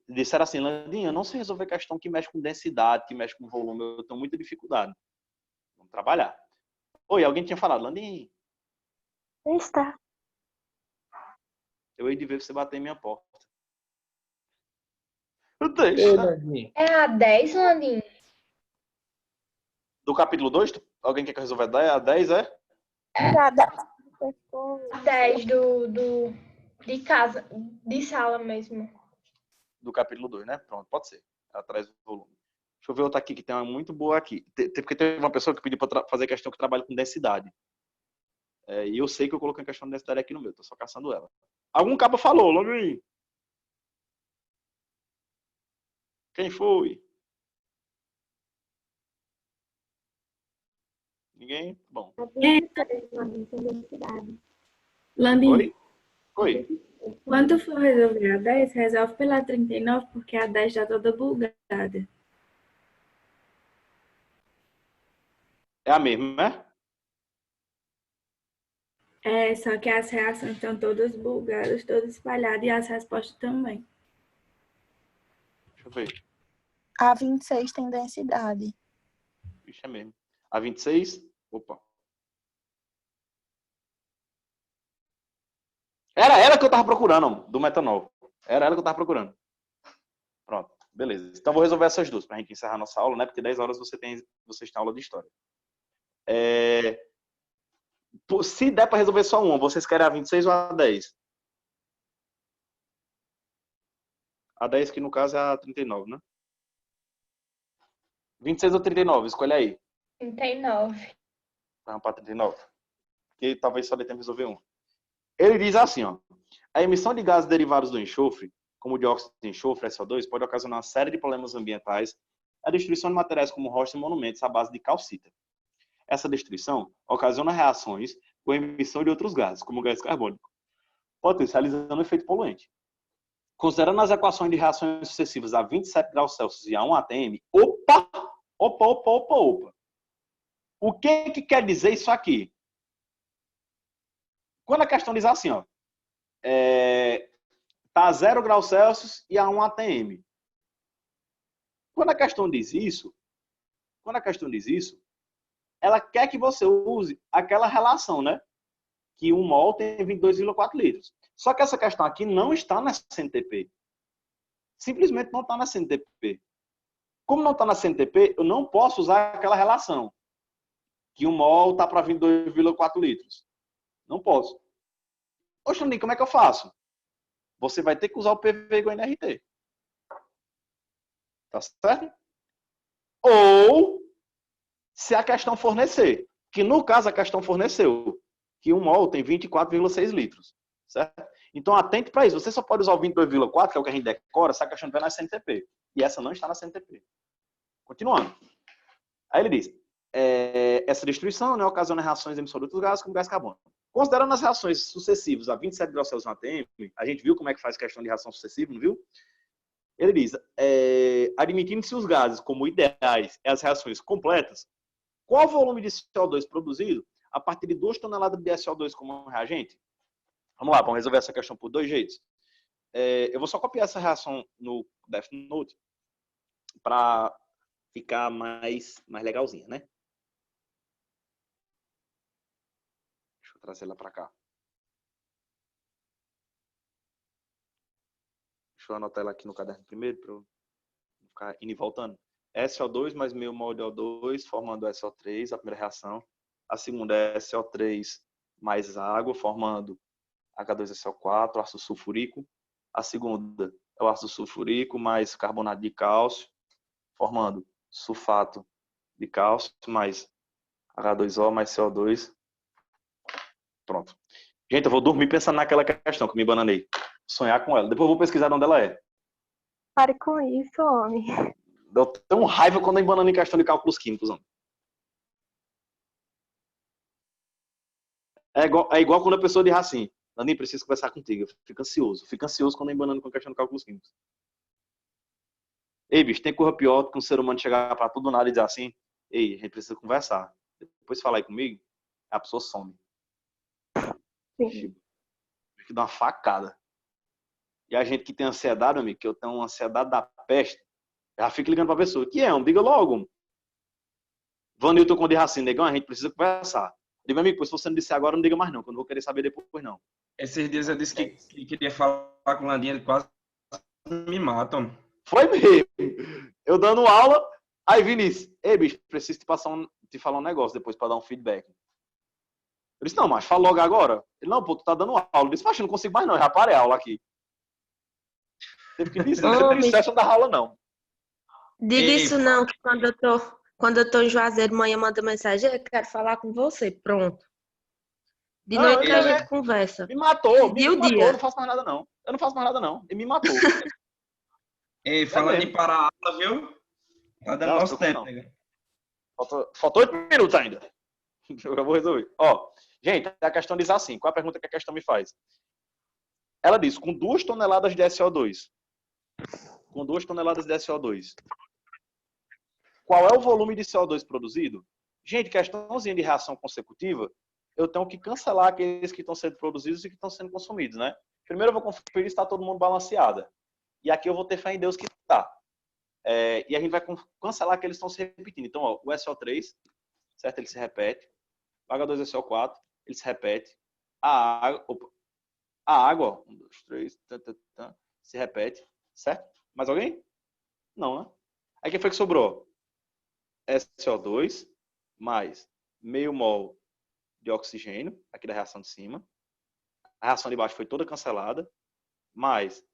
Disseram assim, Landinho, eu não sei resolver questão que mexe com densidade, que mexe com volume, eu tenho muita dificuldade. Vamos trabalhar. Oi, alguém tinha falado, Landinho? Está. Eu hei de ver você bater em minha porta. É a 10, Landinho? Do capítulo 2, alguém quer que eu resolva a 10, é? Já dá. 10 de casa, de sala mesmo. Do capítulo 2, né? Pronto, pode ser. Atrás do volume. Deixa eu ver outra aqui, que tem uma muito boa aqui. Porque teve uma pessoa que pediu para fazer questão que trabalha com densidade. E eu sei que eu coloquei a questão de densidade aqui no meu, tô só caçando ela. Algum cabo falou, Landinho? Quem foi? Ninguém? Bom. Landinho, Oi? quando for resolver a 10, resolve pela 39, porque a 10 já toda bugada. É a mesma, né? É, só que as reações estão todas bugadas, todas espalhadas, e as respostas também. Deixa eu ver. A 26 tem densidade. Ixi, é mesmo. A 26? Opa. Era ela que eu tava procurando, do metanol. Era ela que eu tava procurando. Pronto, beleza. Então vou resolver essas duas, pra gente encerrar nossa aula, né? Porque 10 horas vocês têm aula de história. Se der pra resolver só uma, vocês querem a 26 ou a 10? A 10 que no caso é a 39, né? 26 ou 39, escolhe aí. 39. Vamos para 39. Que talvez só dê tempo de resolver um. Ele diz assim, ó. A emissão de gases derivados do enxofre, como o dióxido de enxofre, SO2, pode ocasionar uma série de problemas ambientais, a destruição de materiais como rochas e monumentos à base de calcita. Essa destruição ocasiona reações com a emissão de outros gases, como o gás carbônico, potencializando o efeito poluente. Considerando as equações de reações sucessivas a 27 graus Celsius e a 1 atm, opa! O que quer dizer isso aqui? Quando a questão diz assim, ó, tá a 0 graus Celsius e a 1 atm. Quando a questão diz isso, ela quer que você use aquela relação, né? Que 1 mol tem 22,4 litros. Só que essa questão aqui não está na CNTP. Simplesmente não está na CNTP. Como não está na CNTP, eu não posso usar aquela relação. Que 1 mol está para 22,4 litros. Não posso. Oxe, Nandinho, como é que eu faço? Você vai ter que usar o PV igual NRT. Tá certo? Ou, se a questão fornecer, que no caso a questão forneceu, que 1 mol tem 24,6 litros. Certo? Então, atente para isso. Você só pode usar o 22,4, que é o que a gente decora, se a questão estiver na CNTP. E essa não está na CNTP. Continuando. Aí ele diz, essa destruição, né, ocasiona reações de emissão de outros gases, como gás carbônico. Considerando as reações sucessivas a 27 graus Celsius na ATM, a gente viu como é que faz questão de reação sucessiva, não viu? Ele diz, admitindo-se os gases como ideais e as reações completas, qual o volume de CO2 produzido a partir de 2 toneladas de SO2 como reagente? Vamos lá, vamos resolver essa questão por dois jeitos. Eu vou só copiar essa reação no Death Note para ficar mais legalzinha, né? Deixa eu trazer ela para cá. Deixa eu anotar ela aqui no caderno primeiro, para eu ficar indo e voltando. SO2 mais meio mol de O2, formando SO3, a primeira reação. A segunda é SO3 mais água, formando H2SO4, ácido sulfúrico. A segunda é o ácido sulfúrico mais carbonato de cálcio, formando sulfato de cálcio mais H2O mais CO2. Pronto. Gente, eu vou dormir pensando naquela questão que eu me bananei. Sonhar com ela. Depois eu vou pesquisar de onde ela é. Pare com isso, homem. Eu tenho raiva quando eu embanano em questão de cálculos químicos, homem. É igual quando a pessoa diz assim, Nani, preciso conversar contigo. Eu fico ansioso. Fico ansioso quando eu embanano com a questão de cálculos químicos. Ei, bicho, tem coisa pior do que um ser humano chegar pra tudo nada e dizer assim, ei, a gente precisa conversar. Depois falar aí comigo, a pessoa some. Sim. Que dá uma facada. E a gente que tem ansiedade, amigo, que eu tenho uma ansiedade da peste, já fica ligando pra pessoa. Que é, homem? Diga logo. Vanilton, quando diz assim, negão, a gente precisa conversar. Diga, meu amigo, pois se você não disser agora, não diga mais não, que eu não vou querer saber depois, não. Esses dias eu disse que queria falar com o Landinha, ele quase me matam. Foi mesmo. Eu dando aula, aí Vinícius, ei, bicho, preciso te falar um negócio depois pra dar um feedback. Eu disse, não, mas fala logo agora. Ele, não, pô, tu tá dando aula. Eu disse, mas eu não consigo mais não, eu já parei a aula aqui. Teve que dizer, você tem sucesso da aula, não. Diga isso não, que quando eu tô em Juazeiro, manhã manda mensagem, eu quero falar com você, pronto. De noite que a gente conversa. Me matou, me matou, dia? eu não faço mais nada não. Eu não faço mais nada não, ele me matou. Ei, falando em parar a aula, viu? Tá dando nosso tempo. Faltou 8 minutos ainda. Eu vou resolver. Ó, gente, a questão diz assim, qual a pergunta que a questão me faz? Ela diz, com 2 toneladas de SO2. Com 2 toneladas de SO2. Qual é o volume de CO2 produzido? Gente, questãozinha de reação consecutiva, eu tenho que cancelar aqueles que estão sendo produzidos e que estão sendo consumidos, né? Primeiro eu vou conferir se está todo mundo balanceado. E aqui eu vou ter fé em Deus que está. E a gente vai cancelar aqueles que estão se repetindo. Então, ó, o SO3, certo? Ele se repete. O H2SO4, ele se repete. A água, ó, 1, 2, 3, se repete, certo? Mais alguém? Não, né? Aí quem foi que sobrou? SO2 mais meio mol de oxigênio, aqui da reação de cima. A reação de baixo foi toda cancelada, mais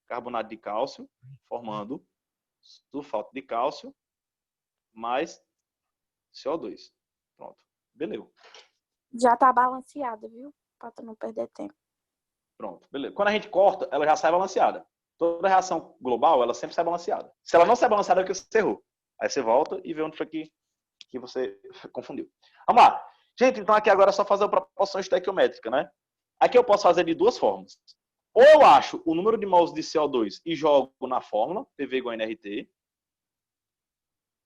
carbonato de cálcio, formando sulfato de cálcio, mais CO2. Pronto. Beleza. Já tá balanceado, viu? Pra tu não perder tempo. Pronto, beleza. Quando a gente corta, ela já sai balanceada. Toda reação global, ela sempre sai balanceada. Se ela não sai balanceada, é porque você errou. Aí você volta e vê onde foi que você confundiu. Vamos lá. Gente, então aqui agora é só fazer a proporção estequiométrica, né? Aqui eu posso fazer de duas formas. Ou eu acho o número de mols de CO2 e jogo na fórmula, PV igual a nRT.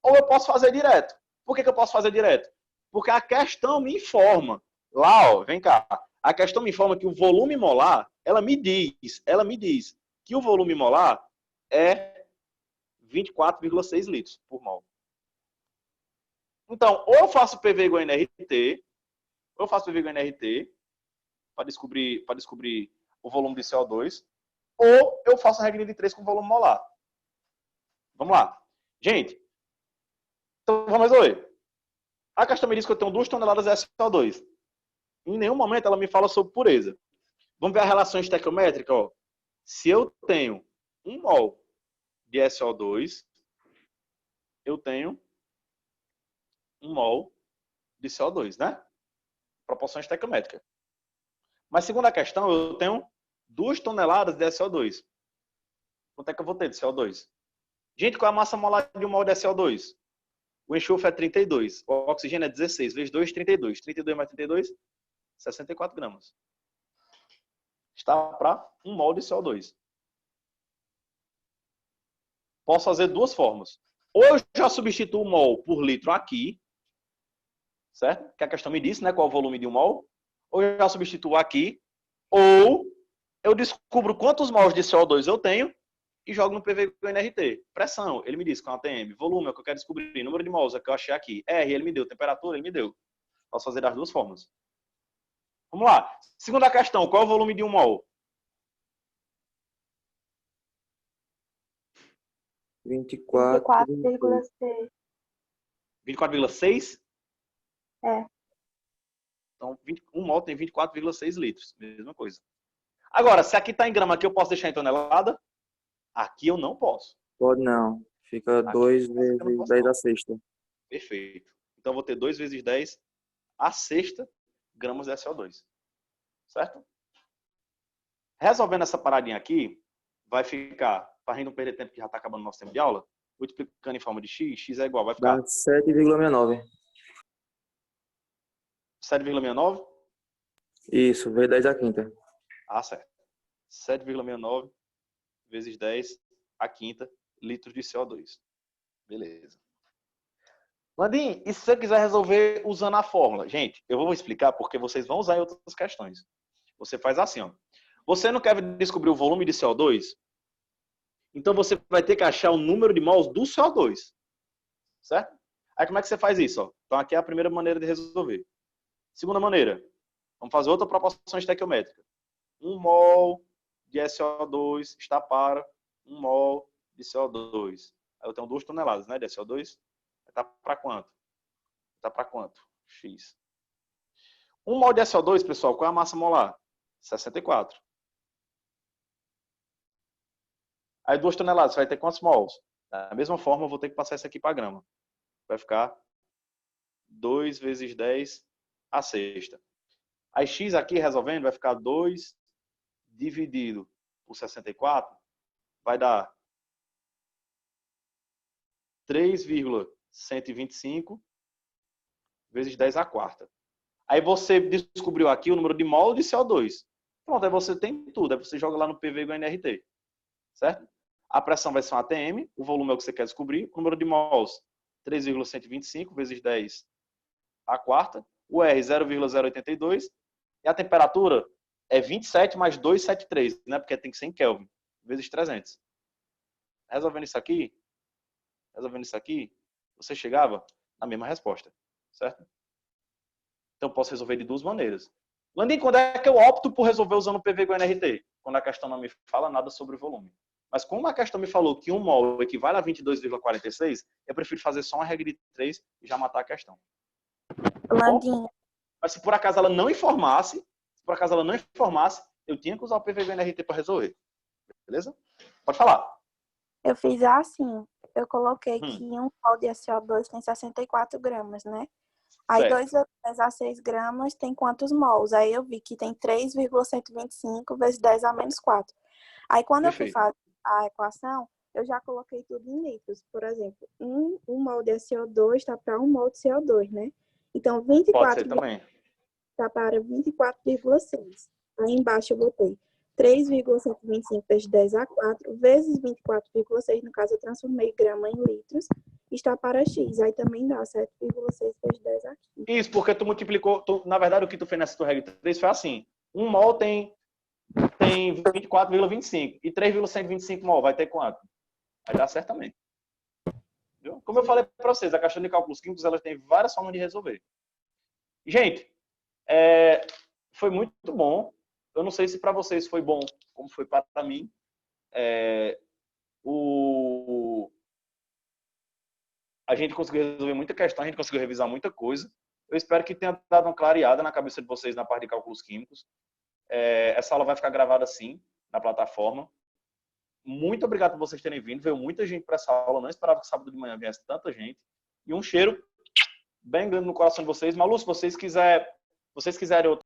Ou eu posso fazer direto. Por que eu posso fazer direto? Porque a questão me informa. Lá, ó, vem cá. A questão me informa que o volume molar, ela me diz que o volume molar é 24,6 litros por mol. Então, ou eu faço PV igual a nRT, para descobrir o volume de CO2, ou eu faço a regrinha de 3 com volume molar. Vamos lá. Gente, então vamos resolver. A questão me diz que eu tenho 2 toneladas de SO2. Em nenhum momento ela me fala sobre pureza. Vamos ver a relação estequiométrica, ó. Se eu tenho 1 mol de SO2, eu tenho 1 mol de CO2, né? Proporção estequiométrica. Mas segundo a questão, eu tenho 2 toneladas de SO2. Quanto é que eu vou ter de CO2? Gente, qual é a massa molar de 1 mol de SO2? O enxofre é 32. O oxigênio é 16. Vezes 2, 32. 32 mais 32, 64 gramas. Está para 1 mol de CO2. Posso fazer duas formas. Ou eu já substituo mol por litro aqui, certo? Que a questão me disse, né? Qual é o volume de 1 mol. Ou eu já substituo aqui, ou eu descubro quantos mols de CO2 eu tenho e jogo no PV com nRT. Pressão, ele me disse com a ATM. Volume é o que eu quero descobrir. Número de mols é o que eu achei aqui. R, ele me deu. Temperatura, ele me deu. Posso fazer das duas formas. Vamos lá. Segunda questão, qual é o volume de 1 mol? 24. 24,6. 24,6? É. Então, 1 mol tem 24,6 litros. Mesma coisa. Agora, se aqui está em grama, aqui eu posso deixar em tonelada? Aqui eu não posso. Pode não. Fica Aqui 2 eu não vezes posso, 10 não. a sexta. Perfeito. Então, eu vou ter 2 vezes 10 a sexta gramas de SO2. Certo? Resolvendo essa paradinha aqui, vai ficar, para a gente não perder tempo que já está acabando o nosso tempo de aula, multiplicando em forma de x é igual, vai ficar Dá 7,69. 7,69? Isso, vezes 10 a quinta. Ah, certo. 7,69 vezes 10 a quinta litros de CO2. Beleza. Landim, e se você quiser resolver usando a fórmula? Gente, eu vou explicar porque vocês vão usar em outras questões. Você faz assim, ó. Você não quer descobrir o volume de CO2? Então você vai ter que achar o número de mols do CO2. Certo? Aí como é que você faz isso? Ó? Então aqui é a primeira maneira de resolver. Segunda maneira, vamos fazer outra proporção estequiométrica. 1 mol de SO2 está para 1 mol de CO2. Aí eu tenho 2 toneladas, né, de SO2. Está para quanto? Está para quanto? X. 1 mol de SO2, pessoal, qual é a massa molar? 64. Aí 2 toneladas, vai ter quantos mols? Da mesma forma, eu vou ter que passar isso aqui para grama. Vai ficar 2 vezes 10 a sexta. Aí x aqui, resolvendo, vai ficar 2 dividido por 64, vai dar 3,125 vezes 10 a quarta. Aí você descobriu aqui o número de mol de CO2. Pronto, aí você tem tudo. Aí você joga lá no PV igual NRT. Certo? A pressão vai ser um ATM, o volume é o que você quer descobrir, o número de mols 3,125 vezes 10 a quarta, o R 0,082 e a temperatura é 27 mais 273, né? Porque tem que ser em Kelvin, vezes 300. Resolvendo isso aqui, você chegava na mesma resposta, certo? Então eu posso resolver de duas maneiras. Landim, quando é que eu opto por resolver usando o PV igual NRT? Quando a questão não me fala nada sobre o volume. Mas como a questão me falou que 1 mol equivale a 22,46, eu prefiro fazer só uma regra de 3 e já matar a questão. Landim. Mas se por acaso ela não informasse, eu tinha que usar o PV igual NRT para resolver. Beleza? Pode falar. Eu fiz assim. Eu coloquei que 1 mol de SO2 tem 64 gramas, né? Aí 2 vezes 10 a 6 gramas tem quantos mols? Aí eu vi que tem 3,125 vezes 10 a menos 4. Aí quando eu fui fazer a equação, eu já coloquei tudo em litros. Por exemplo, 1 mol de SO2 está para 1 mol de CO2, né? Então, 24 está para 24,6. Aí embaixo eu botei 3,125 vezes 10 a 4 vezes 24,6. No caso, eu transformei grama em litros. Está para X. Aí também dá 7,6 vezes 10 a 15. Isso, porque tu multiplicou... na verdade, o que tu fez nessa tua regra 3 foi assim. 1 mol tem 24,25. E 3,125 mol vai ter quanto? Vai dar certo também. Viu? Como eu falei para vocês, a questão de cálculos químicos ela tem várias formas de resolver. Gente, foi muito bom. Eu não sei se para vocês foi bom, como foi para mim. A gente conseguiu resolver muita questão, a gente conseguiu revisar muita coisa. Eu espero que tenha dado uma clareada na cabeça de vocês na parte de cálculos químicos. Essa aula vai ficar gravada sim, na plataforma. Muito obrigado por vocês terem vindo. Veio muita gente para essa aula. Eu não esperava que sábado de manhã viesse tanta gente. E um cheiro bem grande no coração de vocês. Malu, se vocês quiserem